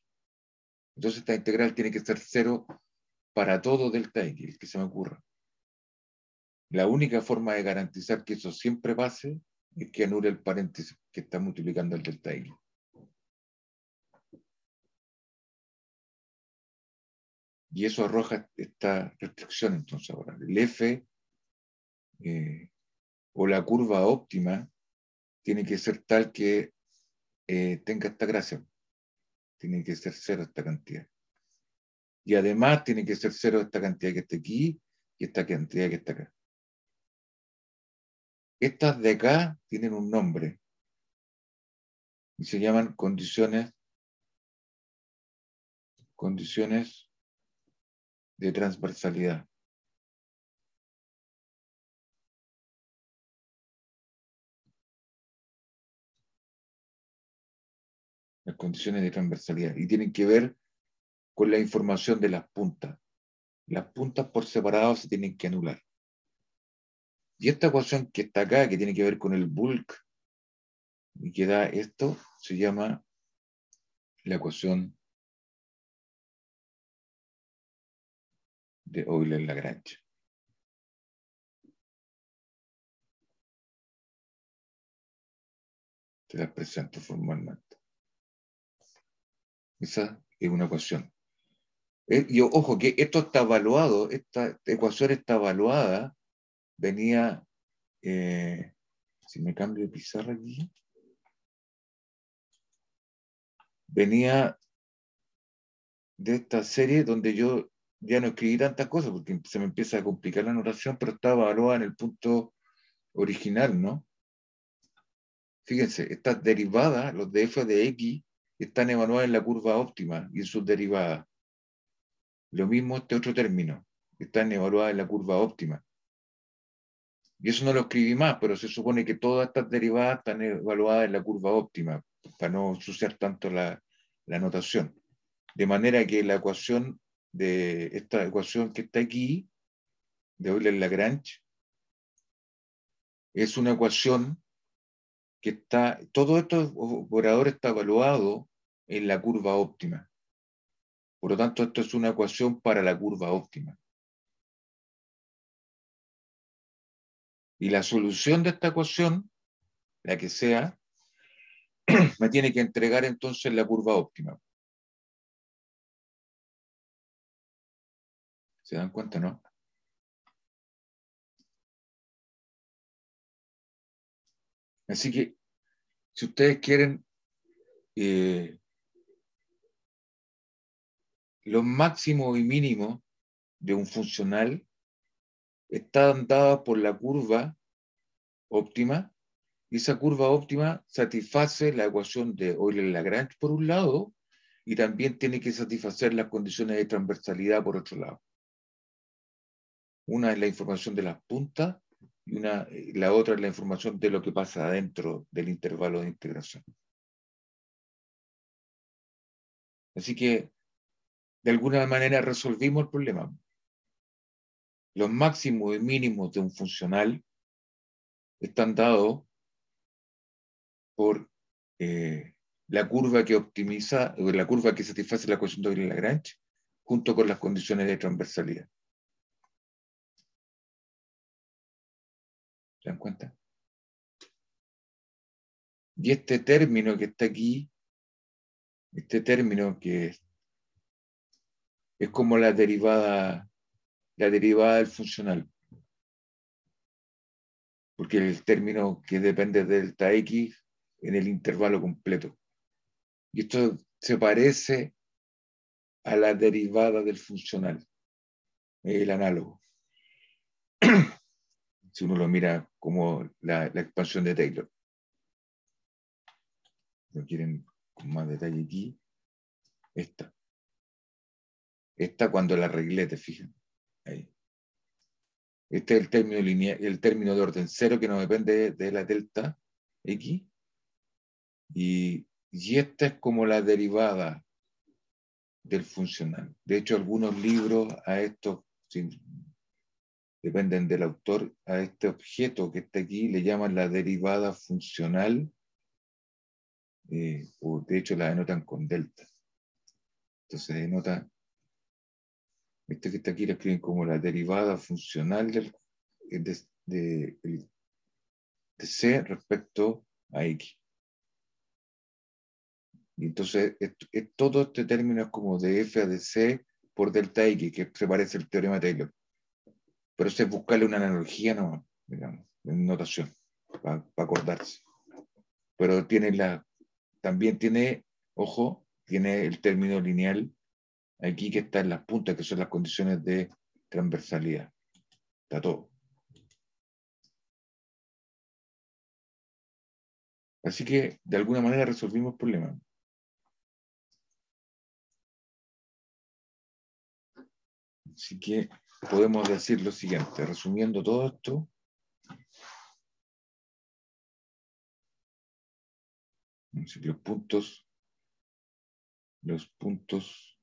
Entonces esta integral tiene que ser 0 para todo delta X, el que se me ocurra. La única forma de garantizar que eso siempre pase es que anule el paréntesis que está multiplicando el delta X. Y eso arroja esta restricción entonces ahora. El F o la curva óptima tiene que ser tal que tenga esta gracia. Tiene que ser 0 esta cantidad. Y además tiene que ser 0 esta cantidad que está aquí y esta cantidad que está acá. Estas de acá tienen un nombre y se llaman condiciones de transversalidad. Las condiciones de transversalidad. Y tienen que ver con la información de las puntas. Las puntas por separado se tienen que anular. Y esta ecuación que está acá, que tiene que ver con el bulk, y que da esto, se llama la ecuación de Euler-Lagrange. Te la presento formalmente. Esa es una ecuación. Y ojo, que esto está evaluado, esta ecuación está evaluada, venía, si me cambio de pizarra aquí, venía de esta serie donde yo ya no escribí tantas cosas porque se me empieza a complicar la notación, pero estaba evaluada en el punto original, ¿no? Fíjense, estas derivadas, los de f de x, están evaluadas en la curva óptima y en sus derivadas. Lo mismo este otro término, están evaluadas en la curva óptima. Y eso no lo escribí más, pero se supone que todas estas derivadas están evaluadas en la curva óptima, para no ensuciar tanto la notación. De manera que la ecuación de esta ecuación que está aquí, de Euler-Lagrange, es una ecuación que está, todo estos operadores está evaluado en la curva óptima. Por lo tanto, esto es una ecuación para la curva óptima. Y la solución de esta ecuación, la que sea, me tiene que entregar entonces la curva óptima. ¿Se dan cuenta, no? Así que, si ustedes quieren, los máximos y mínimos de un funcional están dados por la curva óptima, y esa curva óptima satisface la ecuación de Euler-Lagrange por un lado, y también tiene que satisfacer las condiciones de transversalidad por otro lado. Una es la información de las puntas y la otra es la información de lo que pasa adentro del intervalo de integración. Así que, de alguna manera, resolvimos el problema. Los máximos y mínimos de un funcional están dados por la curva que optimiza, o la curva que satisface la ecuación de Euler-Lagrange, junto con las condiciones de transversalidad. ¿Se dan cuenta? Y este término que está aquí, este término que es como la derivada del funcional, porque el término que depende de delta x en el intervalo completo. Y esto se parece a la derivada del funcional, el análogo. Si uno lo mira como la expansión de Taylor. Lo quieren con más detalle aquí. Esta cuando la arreglé, te fijan. Ahí. Este es el término lineal, el término de orden cero que no depende de la delta x. Y esta es como la derivada del funcional. De hecho, algunos libros a estos, dependen del autor, a este objeto que está aquí le llaman la derivada funcional, o de hecho la denotan con delta. Entonces denota, este que está aquí lo escriben como la derivada funcional de C respecto a X. Y entonces todo este término es como de F a de C por delta X, que se parece al teorema de Taylor. Pero eso es buscarle una analogía, no, digamos, en notación, para acordarse. Pero también tiene, ojo, tiene el término lineal aquí que está en las puntas, que son las condiciones de transversalidad. Está todo. Así que, de alguna manera, resolvimos el problema. Así que podemos decir lo siguiente, resumiendo todo esto. Los puntos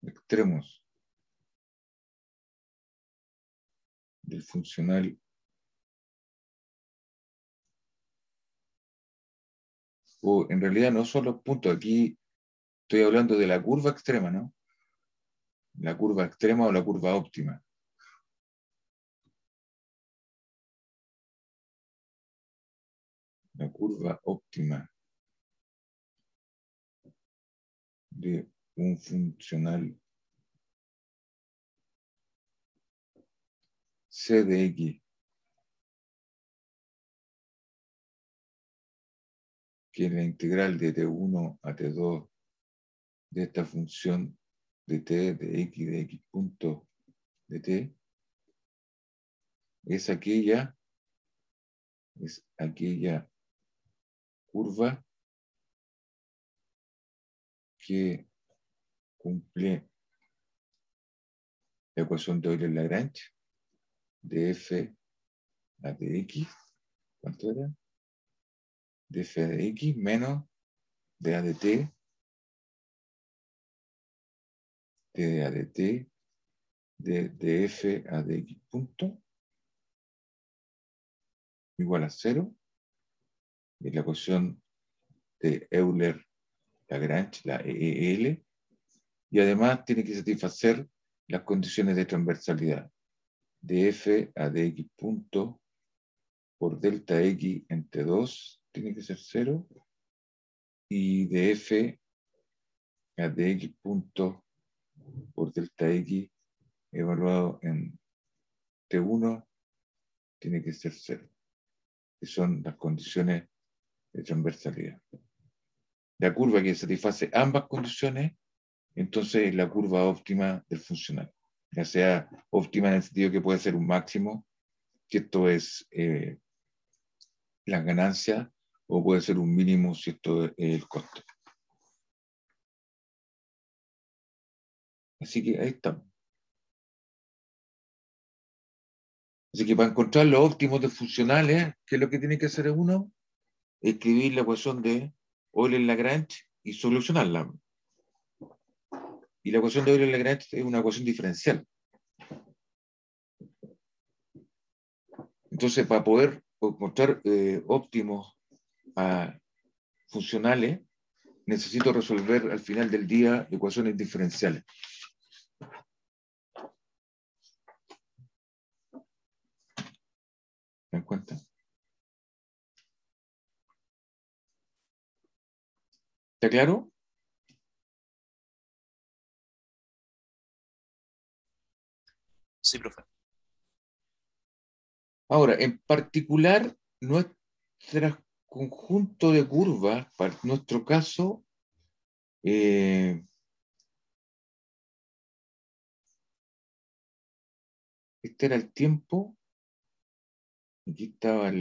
extremos del funcional o en realidad no son los puntos, aquí estoy hablando de la curva extrema, ¿no? La curva extrema o la curva óptima. La curva óptima de un funcional C de X que es la integral de T1 a T2 de esta función de T de X punto de T es aquella curva que cumple la ecuación de Euler-Lagrange de F a de X. ¿Cuánto era? De F a de X menos de A de T de A de T de F a de X punto igual a 0. Es la ecuación de Euler-Lagrange, la EEL, y además tiene que satisfacer las condiciones de transversalidad de F a de X punto por delta X entre 2 tiene que ser 0 y de F a de X punto por delta X evaluado en T1 tiene que ser 0, que son las condiciones de transversalidad. La curva que satisface ambas condiciones, entonces es la curva óptima del funcional. Ya sea óptima en el sentido que puede ser un máximo, si esto es las ganancias, o puede ser un mínimo si esto es el costo. Así que ahí está. Así que para encontrar los óptimos de funcionales, ¿qué es lo que tiene que hacer uno? Escribir la ecuación de Euler-Lagrange y solucionarla. Y la ecuación de Euler-Lagrange es una ecuación diferencial. Entonces, para poder encontrar óptimos funcionales, necesito resolver al final del día ecuaciones diferenciales. ¿Se dan cuenta? ¿Está claro? Sí, profe. Ahora, en particular, nuestro conjunto de curvas, para nuestro caso, este era el tiempo, aquí estaba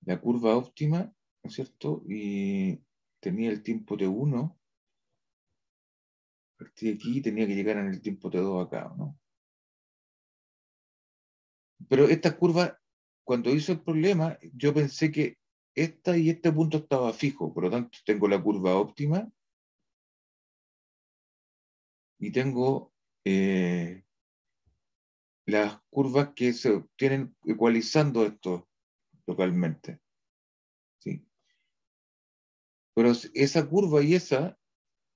la curva óptima, ¿no es cierto? Y tenía el tiempo T1, a partir de aquí tenía que llegar en el tiempo T2 acá, ¿no? Pero esta curva, cuando hice el problema, yo pensé que esta y este punto estaba fijo, por lo tanto tengo la curva óptima y tengo las curvas que se obtienen ecualizando esto localmente, ¿sí? Pero esa curva y esa,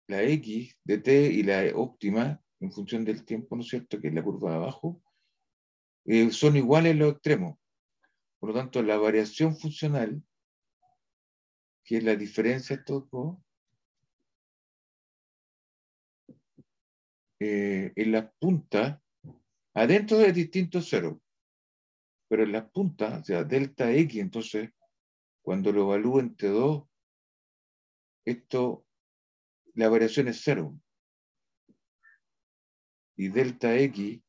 la X de t y la óptima, en función del tiempo, ¿no es cierto?, que es la curva de abajo, son iguales en los extremos. Por lo tanto, la variación funcional, que es la diferencia de estos dos, en las puntas, adentro es distinto cero, pero en las puntas, o sea, delta X, entonces, cuando lo evalúo entre 2, esto, la variación es cero. Y delta X,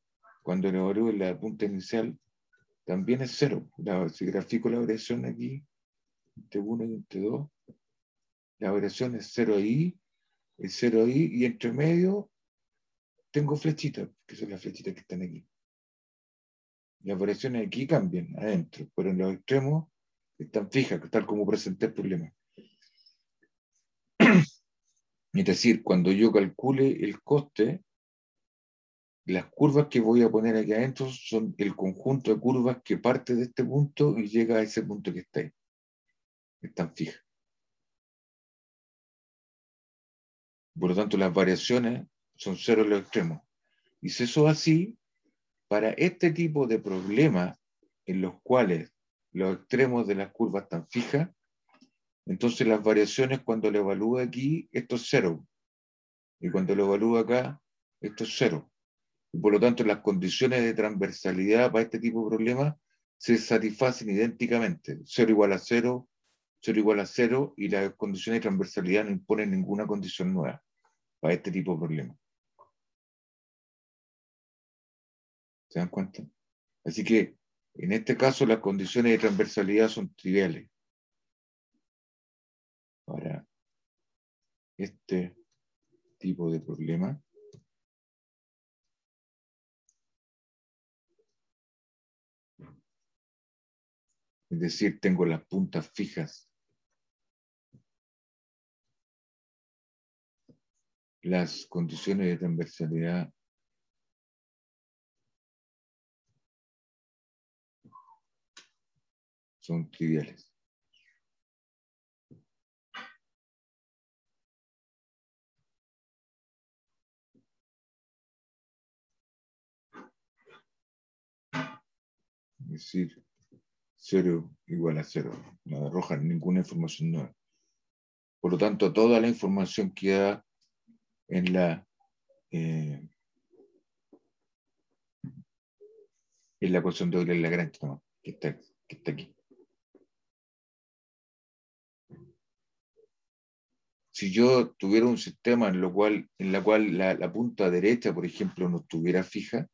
cuando lo evalúo en la punta inicial, también es cero. Si grafico la variación aquí, entre 1 y entre 2, la variación es 0 ahí, es 0 ahí, y entre medio tengo flechitas, que son las flechitas que están aquí. Las variaciones aquí cambian adentro, pero en los extremos están fijas, tal como presenté el problema. Es decir, cuando yo calcule el coste, las curvas que voy a poner aquí adentro son el conjunto de curvas que parte de este punto y llega a ese punto que está ahí. Están fijas. Por lo tanto, las variaciones son cero en los extremos. Y si eso es así, para este tipo de problemas en los cuales los extremos de las curvas están fijas, entonces las variaciones cuando lo evalúo aquí, esto es cero. Y cuando lo evalúo acá, esto es cero. Y por lo tanto, las condiciones de transversalidad para este tipo de problemas se satisfacen idénticamente. 0 igual a 0, 0 igual a 0, y las condiciones de transversalidad no imponen ninguna condición nueva para este tipo de problemas. ¿Se dan cuenta? Así que, en este caso, las condiciones de transversalidad son triviales para este tipo de problema. Es decir, tengo las puntas fijas. Las condiciones de transversalidad son triviales. Es decir, 0 igual a 0. No arroja ninguna información nueva. Por lo tanto, toda la información queda en la ecuación de Euler-Lagrange, ¿no? que está aquí. Si yo tuviera un sistema en la cual la punta derecha, por ejemplo, no estuviera fija,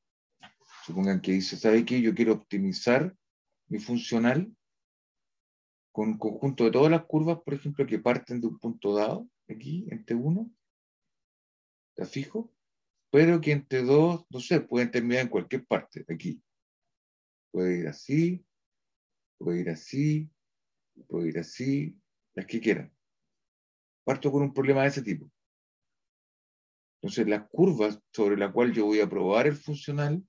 supongan que dice, ¿sabe qué? Yo quiero optimizar mi funcional con un conjunto de todas las curvas, por ejemplo, que parten de un punto dado, aquí, entre 1, ¿está fijo? pero que entre dos, no sé, pueden terminar en cualquier parte, aquí. Puede ir así, puede ir así, puede ir así, las que quieran. Parto con un problema de ese tipo. Entonces, las curvas sobre las cuales yo voy a probar el funcional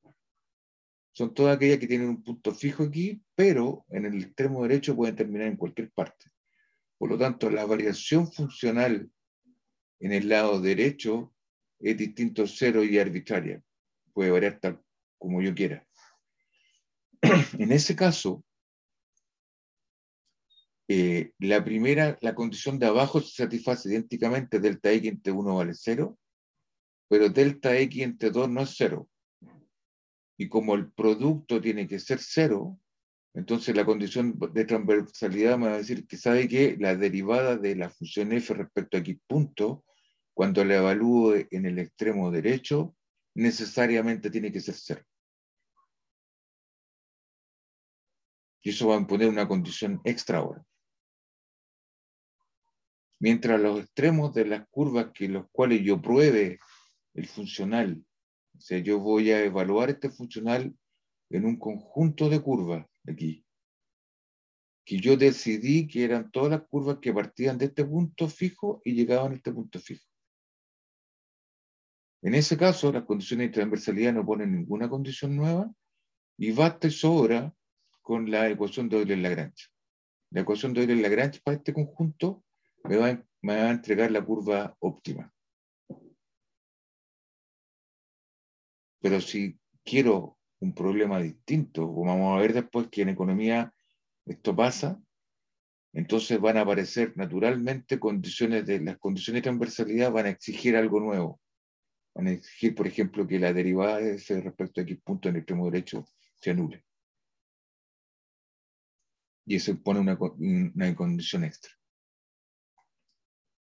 son todas aquellas que tienen un punto fijo aquí, pero en el extremo derecho pueden terminar en cualquier parte. Por lo tanto, la variación funcional en el lado derecho es distinto cero y arbitraria. Puede variar tal como yo quiera. En ese caso, la condición de abajo se satisface idénticamente, delta x entre 1 vale 0, pero delta x entre 2 no es 0. Y como el producto tiene que ser 0, entonces la condición de transversalidad me va a decir que sabe que la derivada de la función f respecto a x punto, cuando la evalúo en el extremo derecho, necesariamente tiene que ser 0. Y eso va a imponer una condición extra ahora. Mientras los extremos de las curvas que los cuales yo pruebe el funcional, o sea, yo voy a evaluar este funcional en un conjunto de curvas aquí, que yo decidí que eran todas las curvas que partían de este punto fijo y llegaban a este punto fijo. En ese caso, las condiciones de transversalidad no ponen ninguna condición nueva y basta y sobra con la ecuación de Euler-Lagrange. La ecuación de Euler-Lagrange para este conjunto me va a entregar la curva óptima. Pero si quiero un problema distinto, como vamos a ver después que en economía esto pasa, entonces van a aparecer naturalmente las condiciones de transversalidad van a exigir algo nuevo. Van a exigir, por ejemplo, que la derivada de f respecto a x punto en el extremo derecho se anule. Y eso pone una condición extra.